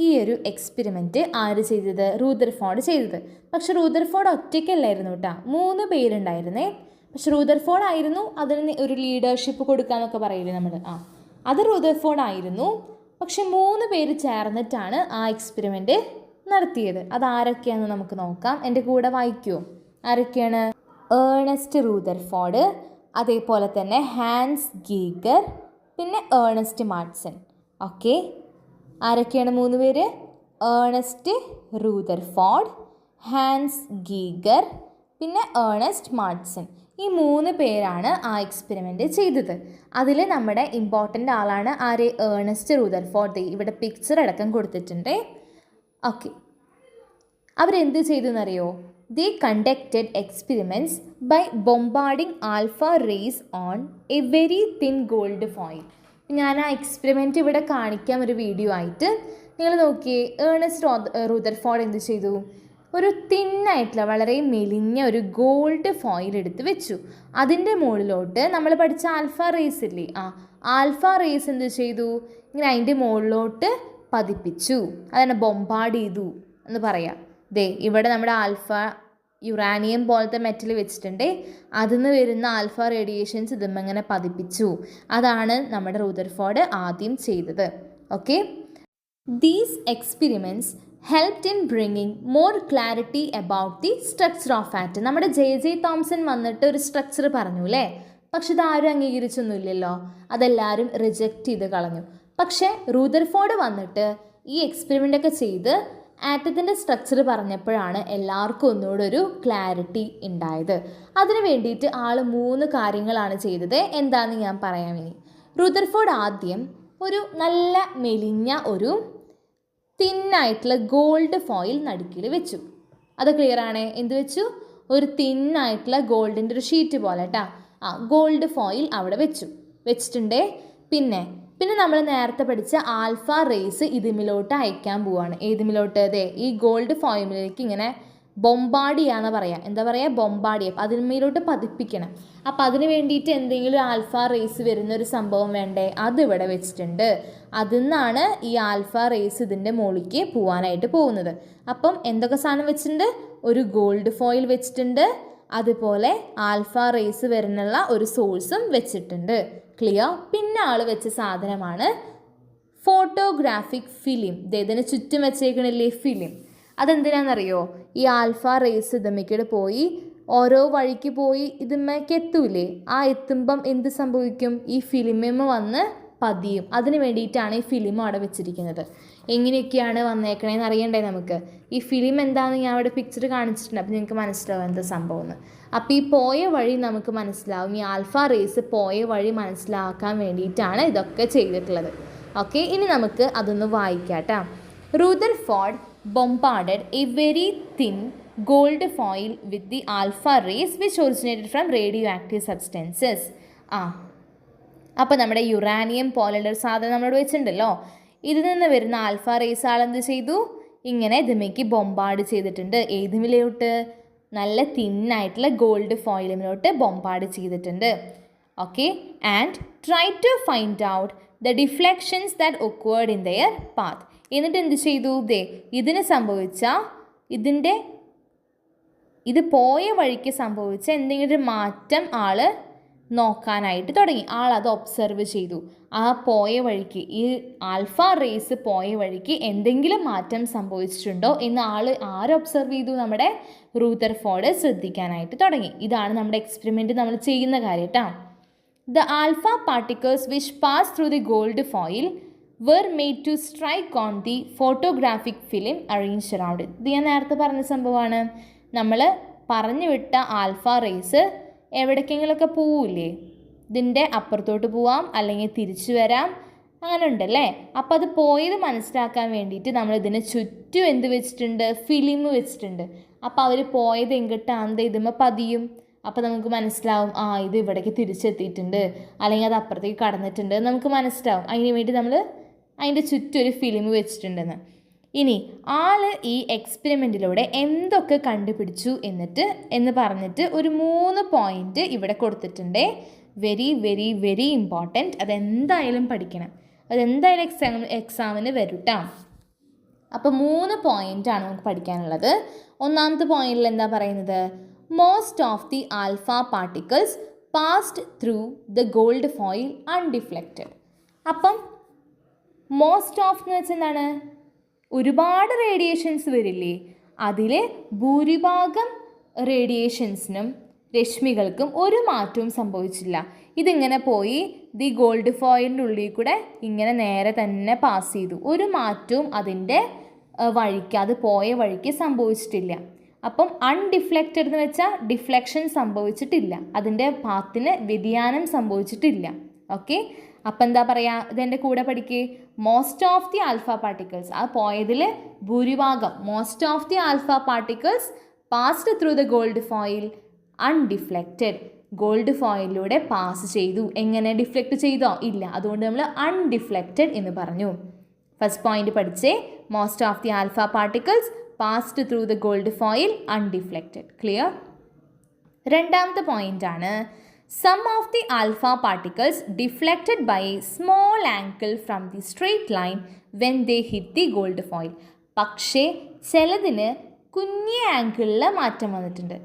ഈ ഒരു എക്സ്പെരിമെൻറ്റ് ആര് ചെയ്തത്? റൂദർഫോർഡ് ചെയ്തത്. പക്ഷെ റൂദർഫോർഡ് ഒറ്റയ്ക്കല്ലായിരുന്നു കേട്ടോ, 3 പേരുണ്ടായിരുന്നേ. പക്ഷെ റൂദർഫോർഡ് ആയിരുന്നു അതിന് ഒരു ലീഡർഷിപ്പ് കൊടുക്കാന്നൊക്കെ പറയില്ലേ നമ്മൾ, അത് റൂദർഫോർഡ് ആയിരുന്നു. പക്ഷെ 3 പേര് ചേർന്നിട്ടാണ് ആ എക്സ്പെരിമെൻറ്റ് നടത്തിയത്. അതാരൊക്കെയാണെന്ന് നമുക്ക് നോക്കാം. എൻ്റെ കൂടെ വായിക്കുമോ? ആരൊക്കെയാണ്? ഏണസ്റ്റ് റൂദർഫോർഡ്, അതേപോലെ തന്നെ ഹാൻസ് ഗീഗർ, പിന്നെ ഏണസ്റ്റ് മാഡ്സൺ. ഓക്കെ. ആരൊക്കെയാണ് 3 പേര്? ഏണസ്റ്റ് റൂദർഫോർഡ്, ഹാൻസ് ഗീഗർ, പിന്നെ ഏണസ്റ്റ് മാഡ്സൺ. ഈ 3 പേരാണ് ആ എക്സ്പെരിമെൻ്റ് ചെയ്തത്. അതിൽ നമ്മുടെ ഇമ്പോർട്ടൻ്റ് ആളാണ് ആര്? Ernest Rutherford. ഇവിടെ പിക്ചർ അടക്കം കൊടുത്തിട്ടുണ്ട്. ഓക്കെ. അവരെന്ത് ചെയ്തു എന്നറിയോ? They conducted experiments by bombarding alpha rays on a very thin gold foil. ഞാൻ ആ എക്സ്പെരിമെൻറ്റ് ഇവിടെ കാണിക്കാം ഒരു വീഡിയോ ആയിട്ട്. നിങ്ങൾ നോക്കിയേ, ഏണസ്റ്റ് റൂദർഫോർഡ് എന്ത് ചെയ്തു? ഒരു തിന്നായിട്ടുള്ള വളരെ മെലിഞ്ഞ ഒരു ഗോൾഡ് ഫോയിൽ എടുത്ത് വെച്ചു. അതിൻ്റെ മുകളിലോട്ട് നമ്മൾ പഠിച്ച ആൽഫ റേസ് ഇല്ലേ, ആൽഫ റേസ് എന്ത് ചെയ്തു? ഇങ്ങനെ അതിൻ്റെ മുകളിലോട്ട് പതിപ്പിച്ചു. അതാണ് ബോംബാർഡ് ചെയ്തു എന്ന് പറയാം. ദേ ഇവിടെ നമ്മുടെ ആൽഫ യുറാനിയം പോലത്തെ മെറ്റൽ വെച്ചിട്ടുണ്ട്. അതിൽ നിന്ന് വരുന്ന ആൽഫ റേഡിയേഷൻസ് ഇതുമ്മങ്ങനെ പതിപ്പിച്ചു. അതാണ് നമ്മുടെ റൂദർഫോർഡ് ആദ്യം ചെയ്തത്. Okay. These experiments helped in bringing more clarity about the structure of atom. നമ്മുടെ ജെ തോംസൺ വന്നിട്ട് ഒരു സ്ട്രക്ചർ പറഞ്ഞു അല്ലേ, പക്ഷെ ഇതാരും അംഗീകരിച്ചൊന്നുമില്ലല്ലോ, അതെല്ലാവരും റിജക്റ്റ് ചെയ്ത് കളഞ്ഞു. പക്ഷേ റൂദർഫോർഡ് വന്നിട്ട് ഈ എക്സ്പെരിമെൻ്റൊക്കെ ചെയ്ത് ആറ്റത്തിൻ്റെ സ്ട്രക്ചർ പറഞ്ഞപ്പോഴാണ് എല്ലാവർക്കും ഒന്നുകൂടെ ഒരു ക്ലാരിറ്റി ഉണ്ടായത്. അതിന് വേണ്ടിയിട്ട് ആൾ 3 കാര്യങ്ങളാണ് ചെയ്തത്. എന്താണെന്ന് ഞാൻ പറയാം ഇനി. റൂദർഫോർഡ് ആദ്യം ഒരു നല്ല മെലിഞ്ഞ ഒരു തിന്നായിട്ടുള്ള ഗോൾഡ് ഫോയിൽ നടുക്കിൽ വെച്ചു. അത് ക്ലിയർ ആണേ? എന്ത് വെച്ചു? ഒരു തിന്നായിട്ടുള്ള ഗോൾഡിൻ്റെ ഒരു ഷീറ്റ് പോലെ കേട്ടോ, ഗോൾഡ് ഫോയിൽ അവിടെ വെച്ചിട്ടുണ്ടേ. പിന്നെ നമ്മൾ നേരത്തെ പഠിച്ച ആൽഫ റേസ് ഇതിമിലോട്ട് അയക്കാൻ പോവാണ്. ഏതിമിലോട്ട്? അതെ, ഈ ഗോൾഡ് ഫോയിലേക്ക് ഇങ്ങനെ ബോംബാർഡ് ചെയ്യാന്ന് പറയാം. എന്താ പറയുക? ബോംബാർഡ് ചെയ്യാം. അതിന്മേലോട്ട് പതിപ്പിക്കണം. അപ്പം അതിന് വേണ്ടിയിട്ട് എന്തെങ്കിലും ആൽഫ റേസ് വരുന്നൊരു സംഭവം വേണ്ടേ? അതിവിടെ വെച്ചിട്ടുണ്ട്. അതിൽ നിന്നാണ് ഈ ആൽഫ റേസ് ഇതിൻ്റെ മുകളിലേക്ക് പോകാനായിട്ട് പോകുന്നത്. അപ്പം എന്തൊക്കെ സാധനം വെച്ചിട്ടുണ്ട്? ഒരു ഗോൾഡ് ഫോയിൽ വെച്ചിട്ടുണ്ട്, അതുപോലെ ആൽഫ റേസ് വരുന്നുള്ള ഒരു സോഴ്സും വെച്ചിട്ടുണ്ട്. ക്ലിയർ? പിന്നെ ആൾ വെച്ച സാധനമാണ് ഫോട്ടോഗ്രാഫിക് ഫിലിം. ഇതിന് ചുറ്റും വെച്ചേക്കണില്ലേ ഫിലിം? അതെന്തിനാണെന്നറിയോ? ഈ ആൽഫ റേസ് ഇതുമ്മേക്കട് പോയി ഓരോ വഴിക്ക് പോയി ഇതുമ്മേക്ക് എത്തൂലേ, ആ എത്തുമ്പം എന്ത് സംഭവിക്കും? ഈ ഫിലിമിൽ വന്ന് പതിയും. അതിന് വേണ്ടിയിട്ടാണ് ഈ ഫിലിം അവിടെ വെച്ചിരിക്കുന്നത്. എങ്ങനെയൊക്കെയാണ് വന്നേക്കണേന്ന് അറിയണ്ടേ നമുക്ക്? ഈ ഫിലിം എന്താണെന്ന് ഞാൻ അവിടെ പിക്ചർ കാണിച്ചിട്ടുണ്ട്. അപ്പോൾ നിങ്ങൾക്ക് മനസ്സിലാവും എന്താ സംഭവം എന്ന്. അപ്പോൾ ഈ പോയ വഴി നമുക്ക് മനസ്സിലാവും. ഈ ആൽഫ റേസ് പോയ വഴി മനസ്സിലാക്കാൻ വേണ്ടിയിട്ടാണ് ഇതൊക്കെ ചെയ്തിട്ടുള്ളത്. ഓക്കെ, ഇനി നമുക്ക് അതൊന്ന് വായിക്കാം കേട്ടോ. Rutherford bombarded a very thin gold foil with the alpha rays which originated from radioactive substances. അപ്പോൾ നമ്മുടെ യുറാനിയം പോലുള്ള ഒരു സാധനം നമ്മളോട് വെച്ചിട്ടുണ്ടല്ലോ, ഇതിൽ നിന്ന് വരുന്ന ആൽഫ റേസ് ആളെന്ത് ചെയ്തു, ഇങ്ങനെ ഇതിലേക്ക് ബൊമ്പാർഡ് ചെയ്തിട്ടുണ്ട്. ഏതുമിലോട്ട്? നല്ല തിന്നായിട്ടുള്ള ഗോൾഡ് ഫോയിലുമിലോട്ട് ബൊമ്പാർഡ് ചെയ്തിട്ടുണ്ട്. Okay, and try to find out the deflections that occurred in their path. എന്നിട്ട് എന്ത് ചെയ്തു? ഇതിന് സംഭവിച്ച ഇത് പോയ വഴിക്ക് സംഭവിച്ച എന്തെങ്കിലും ഒരു മാറ്റം ആൾ നോക്കാനായിട്ട് തുടങ്ങി. ആളത് ഒബ്സർവ് ചെയ്തു. ആ പോയ വഴിക്ക്, ഈ ആൽഫ റേസ് പോയ വഴിക്ക് എന്തെങ്കിലും മാറ്റം സംഭവിച്ചിട്ടുണ്ടോ എന്ന് ആര് ഒബ്സർവ് ചെയ്തു? നമ്മുടെ റൂദർഫോർഡ് ശ്രദ്ധിക്കാനായിട്ട് തുടങ്ങി. ഇതാണ് നമ്മുടെ എക്സ്പെരിമെൻറ്റ് നമ്മൾ ചെയ്യുന്ന കാര്യം കേട്ടോ. The alpha particles which pass through the gold foil were made to strike on the photographic film arranged around it. ഇത് ഞാൻ നേരത്തെ പറഞ്ഞ സംഭവമാണ്. നമ്മൾ പറഞ്ഞു വിട്ട ആൽഫ റേസ് എവിടേക്കെങ്കിലുമൊക്കെ പോവില്ലേ? ഇതിൻ്റെ അപ്പുറത്തോട്ട് പോവാം, അല്ലെങ്കിൽ തിരിച്ചു വരാം, അങ്ങനെ ഉണ്ടല്ലേ. അപ്പോൾ അത് പോയത് മനസ്സിലാക്കാൻ വേണ്ടിയിട്ട് നമ്മൾ ഇതിന് ചുറ്റും എന്ത് വെച്ചിട്ടുണ്ട്? ഫിലിം വെച്ചിട്ടുണ്ട്. അപ്പോൾ അവർ പോയത് എങ്കിട്ടാണ് ഇതുമ്പോൾ പതിയും. അപ്പോൾ നമുക്ക് മനസ്സിലാവും, ഇത് ഇവിടേക്ക് തിരിച്ചെത്തിയിട്ടുണ്ട്, അല്ലെങ്കിൽ അത് അപ്പുറത്തേക്ക് കടന്നിട്ടുണ്ട്, നമുക്ക് മനസ്സിലാവും. അതിന് വേണ്ടി നമ്മൾ അതിൻ്റെ ചുറ്റും ഒരു ഫിലിം വെച്ചിട്ടുണ്ടെന്ന്. ഇനി ഈ എക്സ്പെരിമെൻറ്റിലൂടെ എന്തൊക്കെ കണ്ടുപിടിച്ചു എന്ന് പറഞ്ഞിട്ട് ഒരു 3 പോയിൻ്റ് ഇവിടെ കൊടുത്തിട്ടുണ്ട്. Very very very important. അതെന്തായാലും പഠിക്കണം, അതെന്തായാലും എക്സാമിന് വരും കേട്ടോ. അപ്പോൾ 3 പോയിൻ്റാണ് നമുക്ക് പഠിക്കാനുള്ളത്. ഒന്നാമത്തെ പോയിന്റിൽ എന്താ പറയുന്നത്? Most of the alpha particles passed through the gold foil undeflected. അപ്പം മോസ്റ്റ് ഓഫ് എന്ന് വെച്ചാൽ എന്താണ്? ഒരുപാട് റേഡിയേഷൻസ് വരില്ലേ, അതിൽ ഭൂരിഭാഗം റേഡിയേഷൻസിനും രശ്മികൾക്കും ഒരു മാറ്റവും സംഭവിച്ചില്ല. ഇതിങ്ങനെ പോയി ദി ഗോൾഡ് ഫോയിലിൻ്റെ ഉള്ളിൽ കൂടെ ഇങ്ങനെ നേരെ തന്നെ പാസ് ചെയ്തു. ഒരു മാറ്റവും അതിൻ്റെ വഴിക്ക്, അത് പോയ വഴിക്ക് സംഭവിച്ചിട്ടില്ല. അപ്പം അൺഡിഫ്ലക്റ്റഡ് എന്ന് വെച്ചാൽ ഡിഫ്ലക്ഷൻ സംഭവിച്ചിട്ടില്ല, അതിൻ്റെ പാത്തിന് വ്യതിയാനം സംഭവിച്ചിട്ടില്ല. ഓക്കെ, അപ്പം എന്താ പറയുക? ഇതെൻ്റെ കൂടെ പഠിക്കേ. Most of the alpha particles, ആ പോയതിൽ ഭൂരിഭാഗം, most of the alpha particles passed through the gold foil undeflected. Gold ഫോയിലൂടെ പാസ് ചെയ്തു. എങ്ങനെ? ഡിഫ്ലക്റ്റ് ചെയ്തോ? ഇല്ല. അതുകൊണ്ട് നമ്മൾ അൺഡിഫ്ലക്റ്റഡ് എന്ന് പറഞ്ഞു. ഫസ്റ്റ് പോയിന്റ് പഠിച്ചേ, most of the alpha particles passed through the gold foil undeflected. Clear? രണ്ടാമത്തെ പോയിന്റ് ആണ്, some of the alpha particles deflected by a small angle from the straight line when they hit the gold foil. പക്ഷേ ചിലതിന് കുഞ്ഞി ആംഗിളിൽ മാറ്റം വന്നിട്ടുണ്ട്.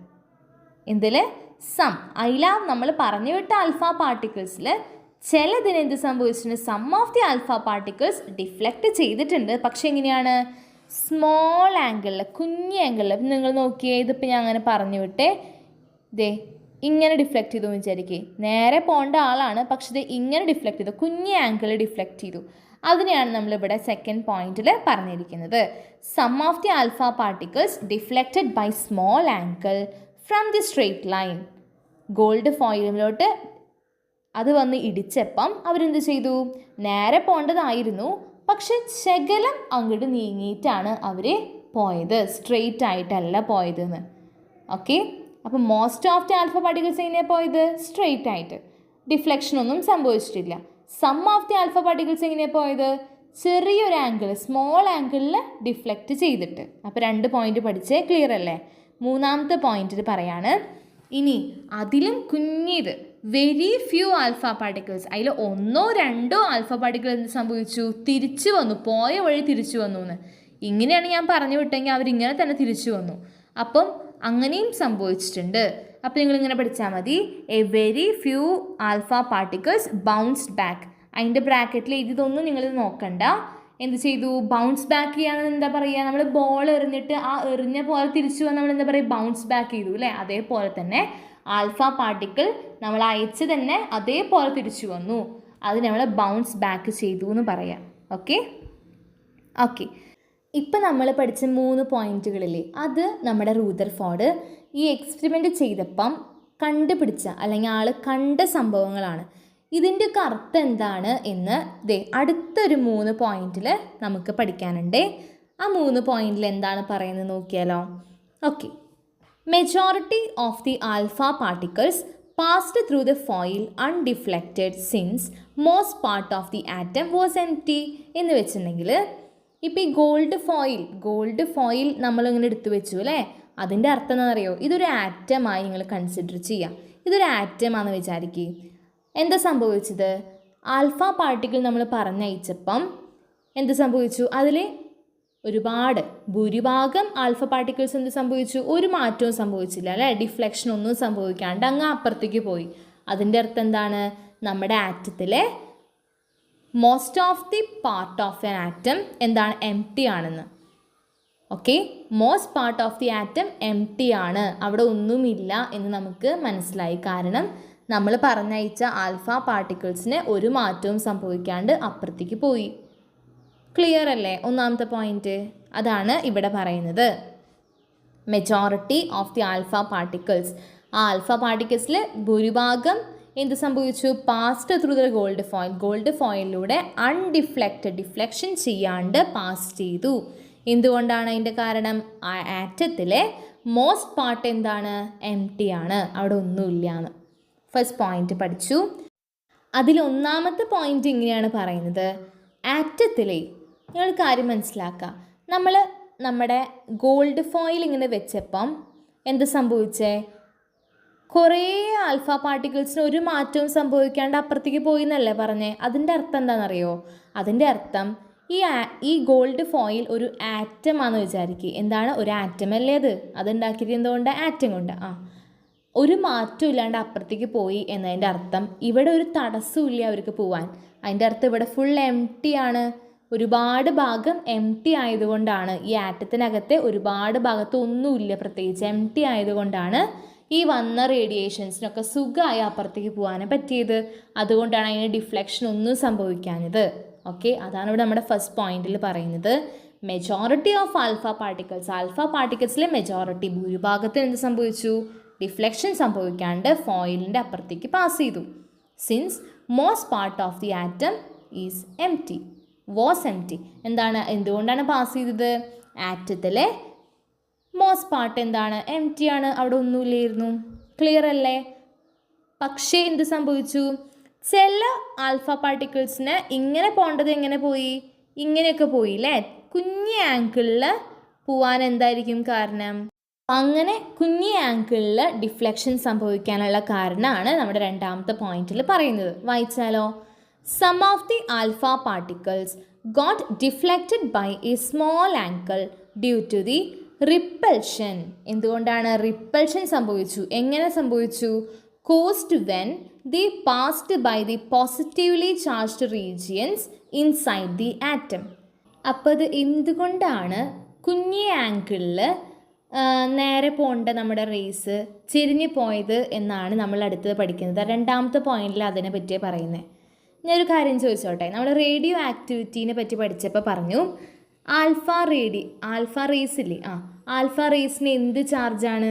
എന്തിൽ? Some. നമ്മൾ പറഞ്ഞു വിട്ട ആൽഫ പാർട്ടിക്കിൾസിൽ ചിലതിന് എന്ത് സംഭവിച്ചിട്ടുണ്ട്? Some of the alpha particles deflect ചെയ്തിട്ടുണ്ട്. പക്ഷേ എങ്ങനെയാണ്? സ്മോൾ ആംഗിളിൽ, കുഞ്ഞി ആംഗിളിൽ. നിങ്ങൾ നോക്കിയേ, ഇതിപ്പോൾ ഞാൻ അങ്ങനെ പറഞ്ഞു വിട്ടേ, ഇങ്ങനെ ഡിഫ്ലക്റ്റ് ചെയ്തു വിചാരിക്കേ. നേരെ പോകേണ്ട ആളാണ്, പക്ഷേ ഇത് ഇങ്ങനെ ഡിഫ്ലക്റ്റ് ചെയ്തു, കുഞ്ഞി ആംഗിളിൽ ഡിഫ്ലക്റ്റ് ചെയ്തു. അതിനെയാണ് നമ്മളിവിടെ സെക്കൻഡ് പോയിന്റിൽ പറഞ്ഞിരിക്കുന്നത്. Some of the alpha particles deflected by small angle from the straight line. Gold ഫോയിലിലോട്ട് അത് വന്ന് ഇടിച്ചപ്പം അവരെന്ത് ചെയ്തു? നേരെ പോകേണ്ടതായിരുന്നു, പക്ഷെ ശകലം അങ്ങോട്ട് നീങ്ങിയിട്ടാണ് അവർ പോയത്, സ്ട്രെയിറ്റ് ആയിട്ടല്ല പോയതെന്ന്. ഓക്കെ, അപ്പോൾ most of the alpha particles എങ്ങനെയാണ് പോയത്? സ്ട്രെയിറ്റ് ആയിട്ട്, ഡിഫ്ലക്ഷനൊന്നും സംഭവിച്ചിട്ടില്ല. Some of the alpha particles എങ്ങനെയാണ് പോയത്? ചെറിയൊരു ആംഗിൾ, സ്മോൾ ആംഗിളിൽ ഡിഫ്ലക്റ്റ് ചെയ്തിട്ട്. അപ്പോൾ 2 പോയിന്റ് പഠിച്ചേ. ക്ലിയർ അല്ലേ? മൂന്നാമത്തെ പോയിന്റിൽ പറയാണ്, ഇനി അതിലും കുഞ്ഞിത്, വെരി ഫ്യൂ ആൽഫ പാർട്ടിക്കിൾസ്, അതിൽ 1 or 2 ആൽഫ പാർട്ടിക്കിൾ എന്ത് സംഭവിച്ചു? തിരിച്ചു വന്നു, പോയ വഴി തിരിച്ചു വന്നു എന്ന്. ഇങ്ങനെയാണ് ഞാൻ പറഞ്ഞു വിട്ടെങ്കിൽ അവരിങ്ങനെ തന്നെ തിരിച്ചു വന്നു. അപ്പം അങ്ങനെയും സംഭവിച്ചിട്ടുണ്ട്. അപ്പോൾ നിങ്ങളിങ്ങനെ പഠിച്ചാൽ മതി, a very few alpha particles bounced back. അതിൻ്റെ ബ്രാക്കറ്റിൽ ഇതൊന്നും നിങ്ങൾ നോക്കണ്ട. എന്ത് ചെയ്തു? ബൗൺസ് ബാക്ക് ചെയ്യാന്ന് എന്താ പറയുക? നമ്മൾ ബോൾ എറിഞ്ഞിട്ട് ആ എറിഞ്ഞ പോലെ തിരിച്ചു വന്ന് നമ്മൾ എന്താ പറയുക? ബൗൺസ് ബാക്ക് ചെയ്തു അല്ലേ? അതേപോലെ തന്നെ ആൽഫ പാർട്ടിക്കിൾ നമ്മൾ അയച്ച് തന്നെ അതേപോലെ തിരിച്ചു വന്നു, അത് നമ്മൾ ബൗൺസ് ബാക്ക് ചെയ്തു എന്ന് പറയാം. ഓക്കെ. ഇപ്പം നമ്മൾ പഠിച്ച 3 പോയിന്റുകളില്ലേ, അത് നമ്മുടെ റൂദർഫോർഡ് ഈ എക്സ്പെരിമെൻ്റ് ചെയ്തപ്പം കണ്ടുപിടിച്ച അല്ലെങ്കിൽ ആൾ കണ്ട സംഭവങ്ങളാണ്. ഇതിൻ്റെയൊക്കെ അർത്ഥം എന്താണ് എന്ന് അടുത്തൊരു 3 പോയിന്റിൽ നമുക്ക് പഠിക്കാനുണ്ട്. ആ 3 പോയിന്റിൽ എന്താണ് പറയുന്നത് നോക്കിയാലോ? Okay, majority of the alpha particles passed through the foil undeflected since most part of the atom was empty എന്ന് വെച്ചിട്ടുണ്ടെങ്കിൽ ഇപ്പോൾ ഈ ഗോൾഡ് ഫോയിൽ നമ്മളിങ്ങനെ എടുത്തു വെച്ചു അല്ലേ, അതിൻ്റെ അർത്ഥം എന്താണെന്നറിയോ, ഇതൊരു ആറ്റമായി നിങ്ങൾ കൺസിഡർ ചെയ്യാം. ഇതൊരു ആറ്റമാണെന്ന് വിചാരിക്കുക. എന്താ സംഭവിച്ചത്, ആൽഫ പാർട്ടിക്കിൾ നമ്മൾ പറഞ്ഞയച്ചപ്പം എന്ത് സംഭവിച്ചു, അതിൽ ഭൂരിഭാഗം ആൽഫ പാർട്ടിക്കിൾസ് എന്ത് സംഭവിച്ചു, ഒരു മാറ്റവും സംഭവിച്ചില്ല അല്ലേ, ഡിഫ്ലക്ഷൻ ഒന്നും സംഭവിക്കാണ്ട് അങ്ങ് അപ്പുറത്തേക്ക് പോയി. അതിൻ്റെ അർത്ഥം എന്താണ്, നമ്മുടെ ആറ്റത്തിലെ most of the part of an atom എന്താണ്, എംപ്റ്റി ആണെന്ന്. Okay, most part of the atom empty ആണ്, അവിടെ ഒന്നുമില്ല എന്ന് നമുക്ക് മനസ്സിലായി. കാരണം നമ്മൾ പറഞ്ഞയച്ച ആൽഫ പാർട്ടിക്കിൾസിന് ഒരു മാറ്റവും സംഭവിക്കാണ്ട് അപ്പുറത്തേക്ക് പോയി. ക്ലിയർ അല്ലേ ഒന്നാമത്തെ പോയിന്റ്? അതാണ് ഇവിടെ പറയുന്നത്. Majority of the alpha particles, ആ ആൽഫ പാർട്ടിക്കിൾസിൽ ഭൂരിഭാഗം എന്ത് സംഭവിച്ചു, പാസ്ഡ് ത്രൂ ദ ഗോൾഡ് ഫോയിലൂടെ ഡിഫ്ലക്ഷൻ ചെയ്യാണ്ട് പാസ് ചെയ്തു. എന്തുകൊണ്ടാണ് അതിൻ്റെ കാരണം, ആ ആറ്റത്തിലെ മോസ്റ്റ് പാർട്ട് എന്താണ്, എംപ്റ്റി ആണ്, അവിടെ ഒന്നുമില്ല എന്ന്. ഫസ്റ്റ് പോയിന്റ് പഠിച്ചു. അതിലൊന്നാമത്തെ പോയിന്റ് ഇങ്ങനെയാണ് പറയുന്നത്, ആറ്റത്തിലെ നിങ്ങൾ കാര്യം മനസ്സിലാക്കുക, നമ്മൾ നമ്മുടെ ഗോൾഡ് ഫോയിൽ ഇങ്ങനെ വെച്ചപ്പം എന്ത് സംഭവിച്ചേ, കുറേ ആൽഫ പാർട്ടിക്കിൾസിന് ഒരു മാറ്റവും സംഭവിക്കാണ്ട് അപ്പുറത്തേക്ക് പോയി എന്നല്ലേ പറഞ്ഞേ. അതിൻ്റെ അർത്ഥം എന്താണെന്നറിയോ, അതിൻ്റെ അർത്ഥം ഈ ഗോൾഡ് ഫോയിൽ ഒരു ആറ്റമാണെന്ന് വിചാരിക്കുക. എന്താണ്, ഒരു ആറ്റമല്ലേ അതുണ്ടാക്കിയത് എന്തുകൊണ്ട്, ആറ്റം കൊണ്ട്. ഒരു മാറ്റം ഇല്ലാണ്ട് അപ്പുറത്തേക്ക് പോയി എന്നതിൻ്റെ അർത്ഥം ഇവിടെ ഒരു തടസ്സമില്ല അവർക്ക് പോവാൻ. അതിൻ്റെ അർത്ഥം ഇവിടെ ഫുൾ എംപ്റ്റി ആണ്, ഒരുപാട് ഭാഗം എംപ്റ്റി ആയതുകൊണ്ടാണ്, ഈ ആറ്റത്തിനകത്തെ ഒരുപാട് ഭാഗത്ത് ഒന്നുമില്ല, പ്രത്യേകിച്ച് എംപ്റ്റി ആയതുകൊണ്ടാണ് ഈ വന്ന റേഡിയേഷൻസിനൊക്കെ സുഖമായി അപ്പുറത്തേക്ക് പോകാൻ പറ്റിയത്. അതുകൊണ്ടാണ് അതിന് ഡിഫ്ലക്ഷൻ ഒന്നും സംഭവിക്കാഞ്ഞത്. ഓക്കെ, അതാണ് ഇവിടെ നമ്മുടെ ഫസ്റ്റ് പോയിന്റിൽ പറയുന്നത്. മെജോറിറ്റി ഓഫ് ആൽഫ പാർട്ടിക്കിൾസിലെ മെജോറിറ്റി ഭൂരിഭാഗത്തിന് എന്ത് സംഭവിച്ചു, ഡിഫ്ലക്ഷൻ സംഭവിക്കാണ്ട് ഫോയിലിൻ്റെ അപ്പുറത്തേക്ക് പാസ് ചെയ്തു. Since most part of the atom is empty, was empty. എന്തുകൊണ്ടാണ് പാസ് ചെയ്തത്, ആറ്റത്തിലെ മോസ്റ്റ് പാർട്ട് എന്താണ്, എംപ്റ്റി ആണ്, അവിടെ ഒന്നുമില്ലായിരുന്നു. ക്ലിയർ അല്ലേ? പക്ഷേ എന്ത് സംഭവിച്ചു, ചില ആൽഫ പാർട്ടിക്കിൾസിന് ഇങ്ങനെ പോകേണ്ടത് എങ്ങനെ പോയി, ഇങ്ങനെയൊക്കെ പോയി അല്ലേ, കുഞ്ഞ് ആംഗിളിൽ പോവാൻ എന്തായിരിക്കും കാരണം, അങ്ങനെ കുഞ്ഞ് ആംഗിളിൽ ഡിഫ്ലക്ഷൻ സംഭവിക്കാനുള്ള കാരണമാണ് നമ്മുടെ രണ്ടാമത്തെ പോയിന്റിൽ പറയുന്നത്. വായിച്ചാലോ, some of the alpha particles got deflected by a small angle due to the repulsion. എന്തുകൊണ്ടാണ് റിപ്പൽഷൻ സംഭവിച്ചു, എങ്ങനെ സംഭവിച്ചു, caused when the passed by the positively charged regions inside the atom. അപ്പോൾ അത് എന്തുകൊണ്ടാണ് കുഞ്ഞ് ആംഗിളിൽ നേരെ പോകേണ്ട നമ്മുടെ റേസ് ചെരിഞ്ഞു പോയത് എന്നാണ് നമ്മൾ അടുത്തത് പഠിക്കുന്നത്. രണ്ടാമത്തെ പോയിന്റിൽ അതിനെ പറ്റിയേ പറയുന്നത്. ഞാനൊരു കാര്യം ചോദിച്ചോട്ടെ, നമ്മൾ റേഡിയോ ആക്ടിവിറ്റീനെ പറ്റി പഠിച്ചപ്പോൾ പറഞ്ഞു ആൽഫ റേസില്ലേ, ആൽഫ റേസിന് എന്ത് ചാർജാണ്,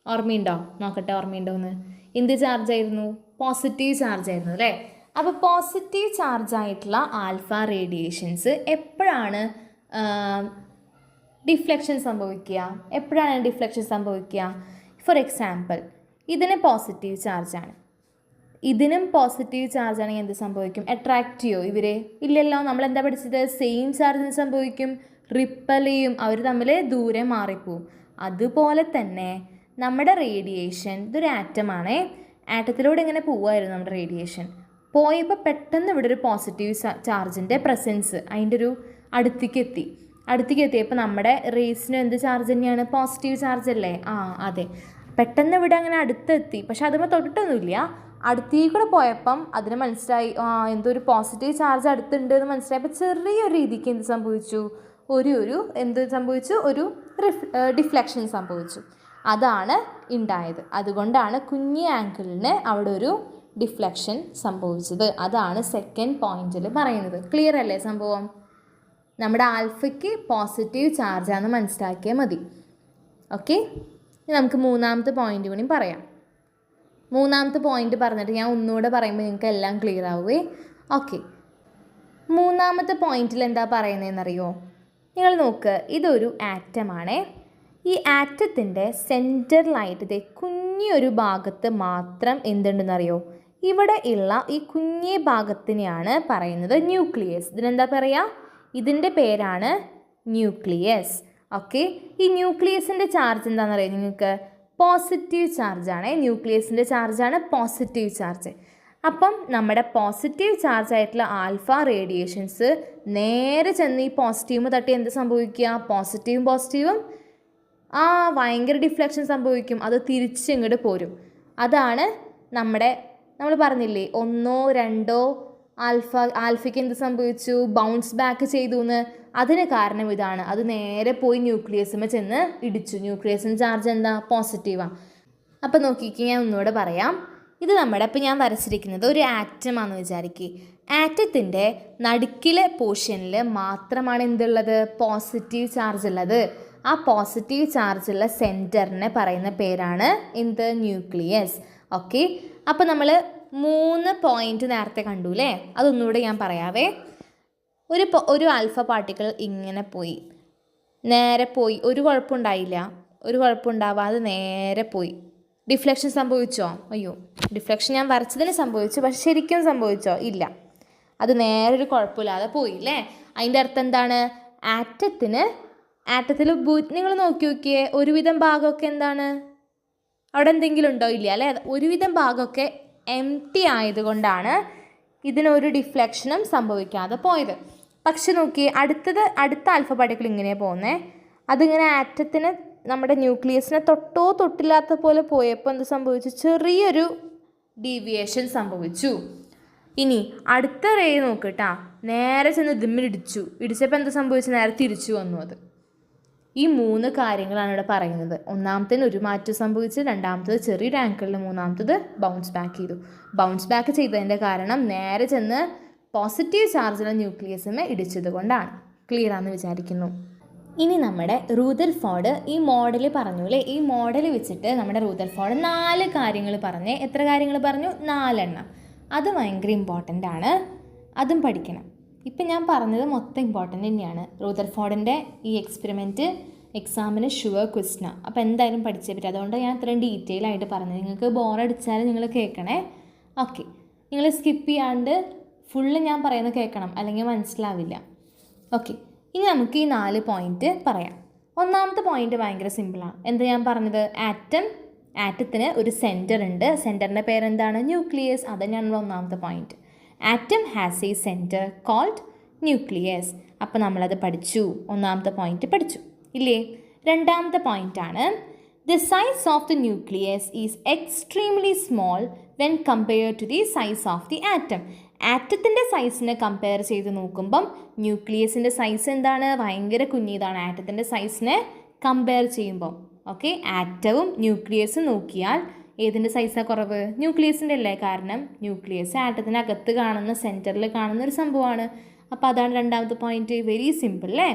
ഓർമ്മയുണ്ടോ, നോക്കട്ടെ ഓർമ്മയുണ്ടോ എന്ന്. എന്ത് ചാർജായിരുന്നു, പോസിറ്റീവ് ചാർജായിരുന്നു അല്ലേ. അപ്പോൾ പോസിറ്റീവ് ചാർജായിട്ടുള്ള ആൽഫ റേഡിയേഷൻസ് എപ്പോഴാണ് ഡിഫ്ലക്ഷൻ സംഭവിക്കുക, ഫോർ എക്സാമ്പിൾ ഇതിന് പോസിറ്റീവ് ചാർജാണ്, ഇതിനും പോസിറ്റീവ് ചാർജാണെങ്കിൽ എന്ത് സംഭവിക്കും, അട്രാക്റ്റ് ചെയ്യോ ഇവരെ, ഇല്ലല്ലോ. നമ്മൾ എന്താ പഠിച്ചത്, സെയിം ചാർജിന് സംഭവിക്കും, റിപ്പൽ ചെയ്യും, അവർ തമ്മിൽ ദൂരെ മാറിപ്പോവും. അതുപോലെ തന്നെ നമ്മുടെ റേഡിയേഷൻ, ഇതൊരു ആറ്റമാണേ, ആറ്റത്തിലൂടെ ഇങ്ങനെ പോവുമായിരുന്നു നമ്മുടെ റേഡിയേഷൻ, പോയപ്പോൾ പെട്ടെന്ന് ഇവിടെ ഒരു പോസിറ്റീവ് ചാർജിൻ്റെ പ്രസൻസ് അതിൻ്റെ ഒരു അടുത്തേക്ക് എത്തിയപ്പോൾ നമ്മുടെ റേസിന് എന്ത് ചാർജ് തന്നെയാണ്, പോസിറ്റീവ് ചാർജ് അല്ലേ. അതെ, പെട്ടെന്ന് ഇവിടെ അങ്ങനെ അടുത്തെത്തി, പക്ഷെ അതുമ്പോൾ തൊട്ടിട്ടൊന്നുമില്ല, അടുത്തേക്ക് കൂടെ പോയപ്പം അതിന് മനസ്സിലായി എന്തോ ഒരു പോസിറ്റീവ് ചാർജ് അടുത്തുണ്ട് എന്ന് മനസ്സിലായപ്പോൾ ചെറിയൊരു രീതിക്ക് എന്ത് സംഭവിച്ചു, ഒരു ഡിഫ്ലക്ഷൻ സംഭവിച്ചു. അതാണ് ഉണ്ടായത്. അതുകൊണ്ടാണ് കുഞ്ഞ് ആംഗിളിന് അവിടെ ഒരു ഡിഫ്ലക്ഷൻ സംഭവിച്ചത്. അതാണ് സെക്കൻഡ് പോയിന്റിൽ പറയുന്നത്. ക്ലിയർ അല്ലേ സംഭവം? നമ്മുടെ ആൽഫയ്ക്ക് പോസിറ്റീവ് ചാർജാണെന്ന് മനസ്സിലാക്കിയാൽ മതി. ഓക്കെ, നമുക്ക് മൂന്നാമത്തെ പോയിന്റ് കൂടി പറയാം. മൂന്നാമത്തെ പോയിന്റ് പറഞ്ഞിട്ട് ഞാൻ ഒന്നുകൂടെ പറയുമ്പോൾ നിങ്ങൾക്ക് എല്ലാം ക്ലിയർ ആവുമേ. ഓക്കെ, മൂന്നാമത്തെ പോയിന്റിൽ എന്താ പറയുന്നതെന്നറിയോ? നിങ്ങൾ നോക്ക്, ഇതൊരു ആറ്റമാണേ. ഈ ആറ്റത്തിൻ്റെ സെൻറ്ററിലായിട്ട് ഇതേ കുഞ്ഞൊരു ഭാഗത്ത് മാത്രം എന്തുണ്ടെന്നറിയോ? ഇവിടെ ഉള്ള ഈ കുഞ്ഞേ ഭാഗത്തിനെയാണ് പറയുന്നത് ന്യൂക്ലിയസ്. ഇതിനെന്താ പറയുക? ഇതിൻ്റെ പേരാണ് ന്യൂക്ലിയസ്. ഓക്കെ, ഈ ന്യൂക്ലിയസിൻ്റെ ചാർജ് എന്താണെന്ന് അറിയാം നിങ്ങൾക്ക്? പോസിറ്റീവ് ചാർജാണ്. ന്യൂക്ലിയസിൻ്റെ ചാർജാണ് പോസിറ്റീവ് ചാർജ്. അപ്പം നമ്മുടെ പോസിറ്റീവ് ചാർജ് ആയിട്ടുള്ള ആൽഫ റേഡിയേഷൻസ് നേരെ ചെന്ന് ഈ പോസിറ്റീവ് തട്ടി എന്ത് സംഭവിക്കുക? പോസിറ്റീവും ഭയങ്കര ഡിഫ്ലക്ഷൻ സംഭവിക്കും. അത് തിരിച്ചിങ്ങോട്ട് പോരും. അതാണ് നമ്മൾ പറഞ്ഞില്ലേ 1 2 ആൽഫയ്ക്ക് എന്ത് സംഭവിച്ചു? ബൗൺസ് ബാക്ക് ചെയ്തു എന്ന്. അതിന് കാരണം ഇതാണ്. അത് നേരെ പോയി ന്യൂക്ലിയസിൽ ചെന്ന് ഇടിച്ചു. ന്യൂക്ലിയസിൻ്റെ ചാർജ് എന്താ? പോസിറ്റീവാണ്. അപ്പോൾ നോക്കിക്കുക, ഞാൻ ഒന്നുകൂടെ പറയാം. ഇത് ഇപ്പോൾ ഞാൻ വരച്ചിരിക്കുന്നത് ഒരു ആറ്റമാണെന്ന് വിചാരിക്കുക. ആറ്റത്തിൻ്റെ നടുക്കിലെ പോർഷനിൽ മാത്രമാണ് എന്തുള്ളത്? പോസിറ്റീവ് ചാർജ് ഉള്ളത്. ആ പോസിറ്റീവ് ചാർജുള്ള സെൻറ്ററിനെ പറയുന്ന പേരാണ് എന്ത്? ന്യൂക്ലിയസ്. ഓക്കെ, അപ്പോൾ നമ്മൾ 3 പോയിൻ്റ് നേരത്തെ കണ്ടു അല്ലേ? അതൊന്നുകൂടെ ഞാൻ പറയാവേ. ഒരു ആൽഫ പാർട്ടിക്കിൾ ഇങ്ങനെ നേരെ പോയി, ഒരു കുഴപ്പമുണ്ടായില്ല, ഒരു കുഴപ്പമുണ്ടാവാതെ നേരെ പോയി. ഡിഫ്ലക്ഷൻ സംഭവിച്ചോ? അയ്യോ, ഡിഫ്ലക്ഷൻ ഞാൻ വരച്ചതിന് സംഭവിച്ചു, പക്ഷെ ശരിക്കും സംഭവിച്ചോ? ഇല്ല. അത് നേരെ ഒരു കുഴപ്പമില്ലാതെ പോയില്ലേ? അതിൻ്റെ അർത്ഥം എന്താണ്? ആറ്റത്തിൽ നിങ്ങൾ നോക്കിയേ, ഒരുവിധം ഭാഗമൊക്കെ എന്താണ്? അവിടെ എന്തെങ്കിലും ഉണ്ടോ? ഇല്ല അല്ലേ? ഒരുവിധം ഭാഗമൊക്കെ എംപ്റ്റി ആയതുകൊണ്ടാണ് ഇതിനൊരു ഡിഫ്ലക്ഷനും സംഭവിക്കാതെ പോയത്. പക്ഷെ നോക്കിയേ, അടുത്ത ആൽഫ പാർട്ടിക്കിൾ ഇങ്ങനെയാണ് പോകുന്നത്. അതിങ്ങനെ ആറ്റത്തിന് നമ്മുടെ ന്യൂക്ലിയസിനെ തൊട്ടില്ലാത്ത പോലെ പോയപ്പോൾ എന്ത് സംഭവിച്ചു? ചെറിയൊരു ഡീവിയേഷൻ സംഭവിച്ചു. ഇനി അടുത്ത റേ നോക്കിട്ടാ, നേരെ ചെന്ന് ഇടിച്ചപ്പോൾ എന്ത് സംഭവിച്ചു? നേരെ തിരിച്ചു വന്നു. അത് ഈ 3 കാര്യങ്ങളാണ് ഇവിടെ പറയുന്നത്. ഒന്നാമത്തേന് ഒരു മാറ്റം സംഭവിച്ച്, രണ്ടാമത്തത് ചെറിയൊരു ആംഗിളിൽ, മൂന്നാമത്തത് ബൗൺസ് ബാക്ക് ചെയ്തു. ബൗൺസ് ബാക്ക് ചെയ്തതിൻ്റെ കാരണം നേരെ ചെന്ന് പോസിറ്റീവ് ചാർജുള്ള ന്യൂക്ലിയസിനെ ഇടിച്ചത് കൊണ്ടാണ്. ക്ലിയർ ആണെന്ന് വിചാരിക്കുന്നു. ഇനി നമ്മുടെ റൂദർഫോർഡ് ഈ മോഡൽ പറഞ്ഞു അല്ലേ? ഈ മോഡൽ വെച്ചിട്ട് നമ്മുടെ റൂദർഫോർഡ് 4 കാര്യങ്ങൾ പറഞ്ഞേ. എത്ര കാര്യങ്ങൾ പറഞ്ഞു? 4 എണ്ണം. അത് ഭയങ്കര ഇമ്പോർട്ടൻ്റ് ആണ്, അതും പഠിക്കണം. ഇപ്പം ഞാൻ പറഞ്ഞത് മൊത്തം ഇമ്പോർട്ടൻ്റ് തന്നെയാണ്. റൂദർഫോർഡിൻ്റെ ഈ എക്സാമിന് ഷുവർ ക്വസ്റ്റ്യനാണ്. അപ്പോൾ എന്തായാലും പഠിച്ചേ പറ്റും. അതുകൊണ്ട് ഞാൻ ഇത്രയും ഡീറ്റെയിൽ ആയിട്ട് പറഞ്ഞത്. നിങ്ങൾക്ക് ബോറടിച്ചാലും നിങ്ങൾ കേൾക്കണേ. ഓക്കെ, നിങ്ങൾ സ്കിപ്പ് ചെയ്യാണ്ട് ഫുള്ള് ഞാൻ പറയുന്നത് കേൾക്കണം, അല്ലെങ്കിൽ മനസ്സിലാവില്ല. ഓക്കെ, ഇനി നമുക്ക് ഈ 4 പോയിൻ്റ് പറയാം. ഒന്നാമത്തെ പോയിൻ്റ് ഭയങ്കര സിമ്പിളാണ്. എന്താ ഞാൻ പറഞ്ഞത്? ആറ്റത്തിന് ഒരു സെൻറ്റർ ഉണ്ട്. സെൻറ്ററിൻ്റെ പേരെന്താണ്? ന്യൂക്ലിയസ്. അതാണ് ഒന്നാമത്തെ point. Atom has a centre called nucleus. അപ്പോൾ നമ്മളത് പഠിച്ചു. ഒന്നാമത്തെ പോയിൻ്റ് പഠിച്ചു ഇല്ലേ? രണ്ടാമത്തെ പോയിൻ്റാണ് the size of the nucleus is extremely small when compared to the size of the atom. ആറ്റത്തിൻ്റെ സൈസിനെ കമ്പയർ ചെയ്ത് നോക്കുമ്പം ന്യൂക്ലിയസിൻ്റെ സൈസ് എന്താണ്? ഭയങ്കര കുഞ്ഞിതാണ് ആറ്റത്തിൻ്റെ സൈസിനെ കമ്പയർ ചെയ്യുമ്പം. ഓക്കെ, ആറ്റവും ന്യൂക്ലിയസും നോക്കിയാൽ ഏതിൻ്റെ സൈസാണ് കുറവ്? ന്യൂക്ലിയസിൻ്റെ അല്ലേ? കാരണം ന്യൂക്ലിയസ് ആറ്റത്തിനകത്ത് കാണുന്ന സെൻറ്ററിൽ കാണുന്ന ഒരു സംഭവമാണ്. അപ്പോൾ അതാണ് രണ്ടാമത്തെ പോയിൻറ്റ്. വെരി സിമ്പിൾ അല്ലേ?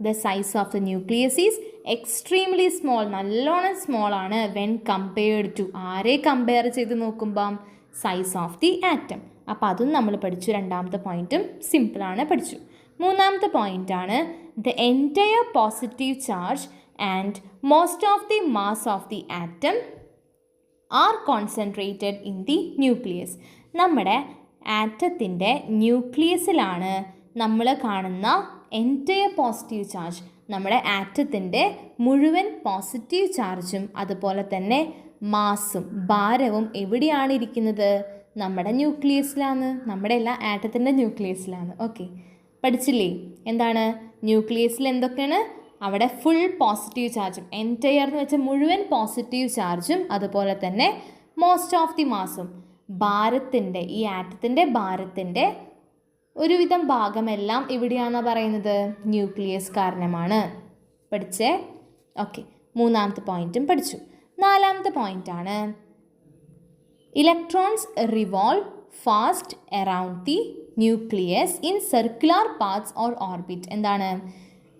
The size of the nucleus is extremely small. നല്ലോണം സ്മോൾ ആണ് വെൻ കമ്പയർഡ് ടു. ആരെ കമ്പയർ ചെയ്ത് നോക്കുമ്പം? Size of the atom. അപ്പോൾ അതും നമ്മൾ പഠിച്ചു. രണ്ടാമത്തെ പോയിൻറ്റും സിമ്പിളാണ്, പഠിച്ചു. മൂന്നാമത്തെ പോയിൻ്റാണ് the entire positive charge and most of the mass of the atom are concentrated in the nucleus. നമ്മുടെ ആറ്റത്തിൻ്റെ ന്യൂക്ലിയസിലാണ് നമ്മൾ കാണുന്ന എൻറ്റയർ പോസിറ്റീവ് ചാർജ്. നമ്മുടെ ആറ്റത്തിൻ്റെ മുഴുവൻ പോസിറ്റീവ് ചാർജും അതുപോലെ തന്നെ മാസും ഭാരവും എവിടെയാണ് ഇരിക്കുന്നത്? നമ്മുടെ ന്യൂക്ലിയസിലാണ്. നമ്മുടെ എല്ലാ ആറ്റത്തിൻ്റെ ന്യൂക്ലിയസിലാണ്. ഓക്കെ, പഠിച്ചില്ലേ? എന്താണ് ന്യൂക്ലിയസിൽ എന്തൊക്കെയാണ്? അവിടെ ഫുൾ പോസിറ്റീവ് ചാർജും, എൻറ്റയർ എന്ന് വെച്ചാൽ മുഴുവൻ പോസിറ്റീവ് ചാർജും അതുപോലെ തന്നെ മോസ്റ്റ് ഓഫ് ദി മാസും, ഭാരത്തിൻ്റെ, ഈ ആറ്റത്തിൻ്റെ ഭാരത്തിൻ്റെ ഒരുവിധം ഭാഗമെല്ലാം എവിടെയാണെന്നാണ് പറയുന്നത്? ന്യൂക്ലിയസ് കാരണമാണ്. പഠിച്ചേ? ഓക്കെ, മൂന്നാമത്തെ പോയിൻറ്റും പഠിച്ചു. നാലാമത്തെ പോയിൻ്റാണ് electrons revolve fast around the nucleus in circular paths or orbit. എന്താണ്?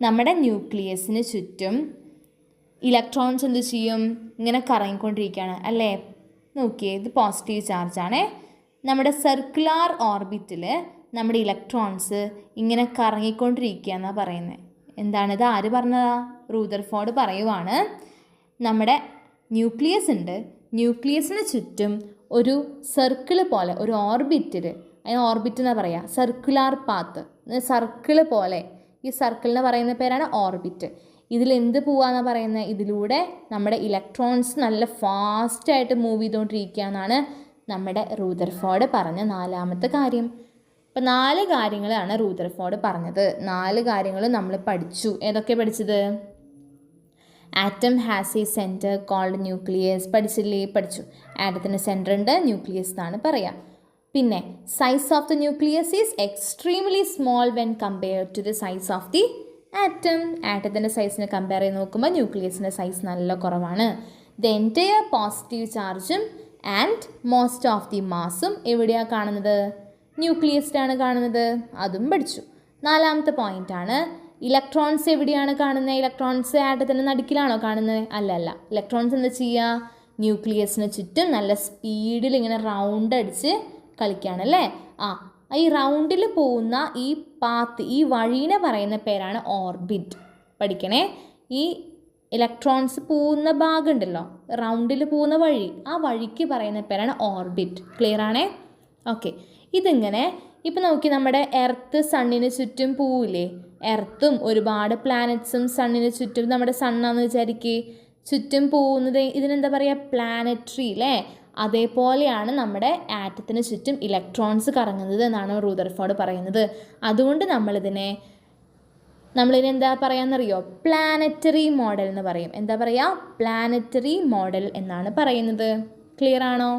നമ്മുടെ ന്യൂക്ലിയസിന് ചുറ്റും ഇലക്ട്രോൺസ് എന്ത് ചെയ്യും? ഇങ്ങനെ കറങ്ങിക്കൊണ്ടിരിക്കുകയാണ് അല്ലേ? നോക്കിയേ, ഇത് പോസിറ്റീവ് ചാർജാണേ. നമ്മുടെ സർക്കുലർ ഓർബിറ്റിൽ നമ്മുടെ ഇലക്ട്രോൺസ് ഇങ്ങനെ കറങ്ങിക്കൊണ്ടിരിക്കുക എന്നാണ് പറയുന്നത്. എന്താണിത്? ആര് പറഞ്ഞതാ? റൂദർഫോർഡ് പറയുവാണ്. നമ്മുടെ ന്യൂക്ലിയസ് ഉണ്ട്, ന്യൂക്ലിയസിന് ചുറ്റും ഒരു സർക്കിൾ പോലെ ഒരു ഓർബിറ്റിൽ, അതിന് ഓർബിറ്റ് എന്നാണ് പറയുക, സർക്കുലാർ പാത്ത്, സർക്കിൾ പോലെ, ഈ സർക്കിളിന് പറയുന്ന പേരാണ് ഓർബിറ്റ്. ഇതിലെന്ത് പോവാന്നാണ് പറയുന്നത്? ഇതിലൂടെ നമ്മുടെ ഇലക്ട്രോൺസ് നല്ല ഫാസ്റ്റായിട്ട് മൂവ് ചെയ്തുകൊണ്ടിരിക്കുക എന്നാണ് നമ്മുടെ റൂദർഫോർഡ് പറഞ്ഞ 4ാമത്തെ കാര്യം. അപ്പം 4 കാര്യങ്ങളാണ് റൂദർഫോർഡ് പറഞ്ഞത്. 4 കാര്യങ്ങൾ നമ്മൾ പഠിച്ചു. ഏതൊക്കെ പഠിച്ചത്? Atom has a centre called nucleus. പഠിച്ചില്ലേ? പഠിച്ചു. ആറ്റത്തിന് സെൻറ്റർ ഉണ്ട്, ന്യൂക്ലിയസ് എന്നാണ് പറയുക. പിന്നെ size of the nucleus is extremely small when compared to the size of the atom. ആറ്റത്തിൻ്റെ സൈസിനെ കമ്പയർ ചെയ്ത് നോക്കുമ്പോൾ ന്യൂക്ലിയസിൻ്റെ സൈസ് നല്ല കുറവാണ്. ദ എൻറ്റയർ പോസിറ്റീവ് ചാർജും ആൻഡ് മോസ്റ്റ് ഓഫ് ദി മാസും എവിടെയാണ് കാണുന്നത്? ന്യൂക്ലിയസിലാണ് കാണുന്നത്. അതും പഠിച്ചു. 4ാമത്തെ പോയിൻ്റാണ്, ഇലക്ട്രോൺസ് എവിടെയാണ് കാണുന്നത്? ഇലക്ട്രോൺസ് ആറ്റത്തിൻ്റെ നടുക്കിലാണോ കാണുന്നത്? അല്ല. ഇലക്ട്രോൺസ് എന്താ ചെയ്യുക? ന്യൂക്ലിയസിന് ചുറ്റും നല്ല സ്പീഡിൽ ഇങ്ങനെ റൗണ്ട് അടിച്ച് കളിക്കുകയാണല്ലേ. ഈ റൗണ്ടിൽ പോകുന്ന ഈ പാത്ത്, ഈ വഴീനെ പറയുന്ന പേരാണ് ഓർബിറ്റ്. പഠിക്കണേ. ഈ ഇലക്ട്രോൺസ് പോകുന്ന ഭാഗം ഉണ്ടല്ലോ, റൗണ്ടിൽ പോകുന്ന വഴി, ആ വഴിക്ക് പറയുന്ന പേരാണ് ഓർബിറ്റ്. ക്ലിയർ ആണേ? ഓക്കെ. ഇതിങ്ങനെ ഇപ്പം നോക്കി, നമ്മുടെ എർത്ത് സണ്ണിന് ചുറ്റും പോവില്ലേ? എർത്തും ഒരുപാട് പ്ലാനറ്റ്സും സണ്ണിന് ചുറ്റും, നമ്മുടെ സണ്ണാന്ന് വിചാരിക്കുക, ചുറ്റും പോകുന്നത് ഇതിനെന്താ പറയുക? പ്ലാനറ്ററി അല്ലേ? അതേപോലെയാണ് നമ്മുടെ ആറ്റത്തിന് ചുറ്റും ഇലക്ട്രോൺസ് കറങ്ങുന്നത് എന്നാണ് റൂദർഫോർഡ് പറയുന്നത്. അതുകൊണ്ട് നമ്മളിതിനെ എന്താ പറയാമെന്നറിയോ? പ്ലാനറ്ററി മോഡൽ എന്ന് പറയും. എന്താ പറയുക? പ്ലാനറ്ററി മോഡൽ എന്നാണ് പറയുന്നത്. ക്ലിയർ ആണോ?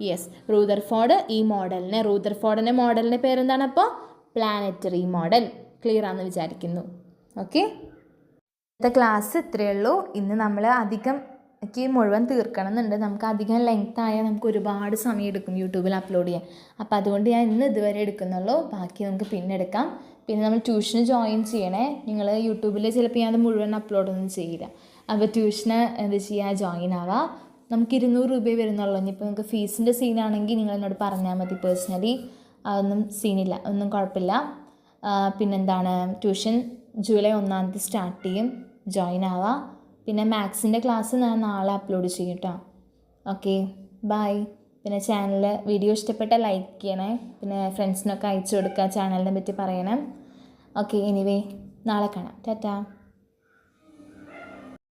യെസ്. റൂദർഫോർഡിൻ്റെ മോഡലിൻ്റെ പേരെന്താണ് അപ്പോൾ? Planetary model. ക്ലിയർ ആണെന്ന് വിചാരിക്കുന്നു. ഓക്കെ. ഇന്നത്തെ ക്ലാസ് ഇത്രയേ ഉള്ളൂ. ഇന്ന് നമ്മൾ എനിക്ക് മുഴുവൻ തീർക്കണം എന്നുണ്ട്. നമുക്ക് അധികം ലെങ്ത് ആയാൽ നമുക്ക് ഒരുപാട് സമയം എടുക്കും യൂട്യൂബിൽ അപ്ലോഡ് ചെയ്യാൻ. അപ്പോൾ അതുകൊണ്ട് ഞാൻ ഇന്ന് ഇതുവരെ എടുക്കുന്നുള്ളൂ. ബാക്കി നമുക്ക് പിന്നെ എടുക്കാം. പിന്നെ നമ്മൾ ട്യൂഷന് ജോയിൻ ചെയ്യണേ. നിങ്ങൾ യൂട്യൂബിൽ ചിലപ്പോൾ ഞാനത് മുഴുവൻ അപ്ലോഡൊന്നും ചെയ്യില്ല. അപ്പോൾ ട്യൂഷന് എന്ത് ചെയ്യുക? ജോയിൻ ആവാം. നമുക്ക് 200 രൂപയെ വരുന്നുള്ളൂ. ഇനിയിപ്പോൾ നിങ്ങൾക്ക് ഫീസിൻ്റെ സീനാണെങ്കിൽ നിങ്ങൾ എന്നോട് പറഞ്ഞാൽ മതി പേഴ്സണലി. അതൊന്നും സീനില്ല, ഒന്നും കുഴപ്പമില്ല. പിന്നെന്താണ്, ട്യൂഷൻ ജൂലൈ 1-ാം തീയതി സ്റ്റാർട്ട് ചെയ്യും. ജോയിൻ ആവാം. പിന്നെ മാത്സിൻ്റെ ക്ലാസ് ഞാൻ നാളെ അപ്ലോഡ് ചെയ്യും കേട്ടോ. Okay, bye. പിന്നെ വീഡിയോ ഇഷ്ടപ്പെട്ടാൽ ലൈക്ക് ചെയ്യണേ. പിന്നെ ഫ്രണ്ട്സിനൊക്കെ അയച്ചു കൊടുക്കുക, ചാനലിനെ പറ്റി പറയണം. ഓക്കെ, എനിവേ നാളെ കാണാം. ടാറ്റാ.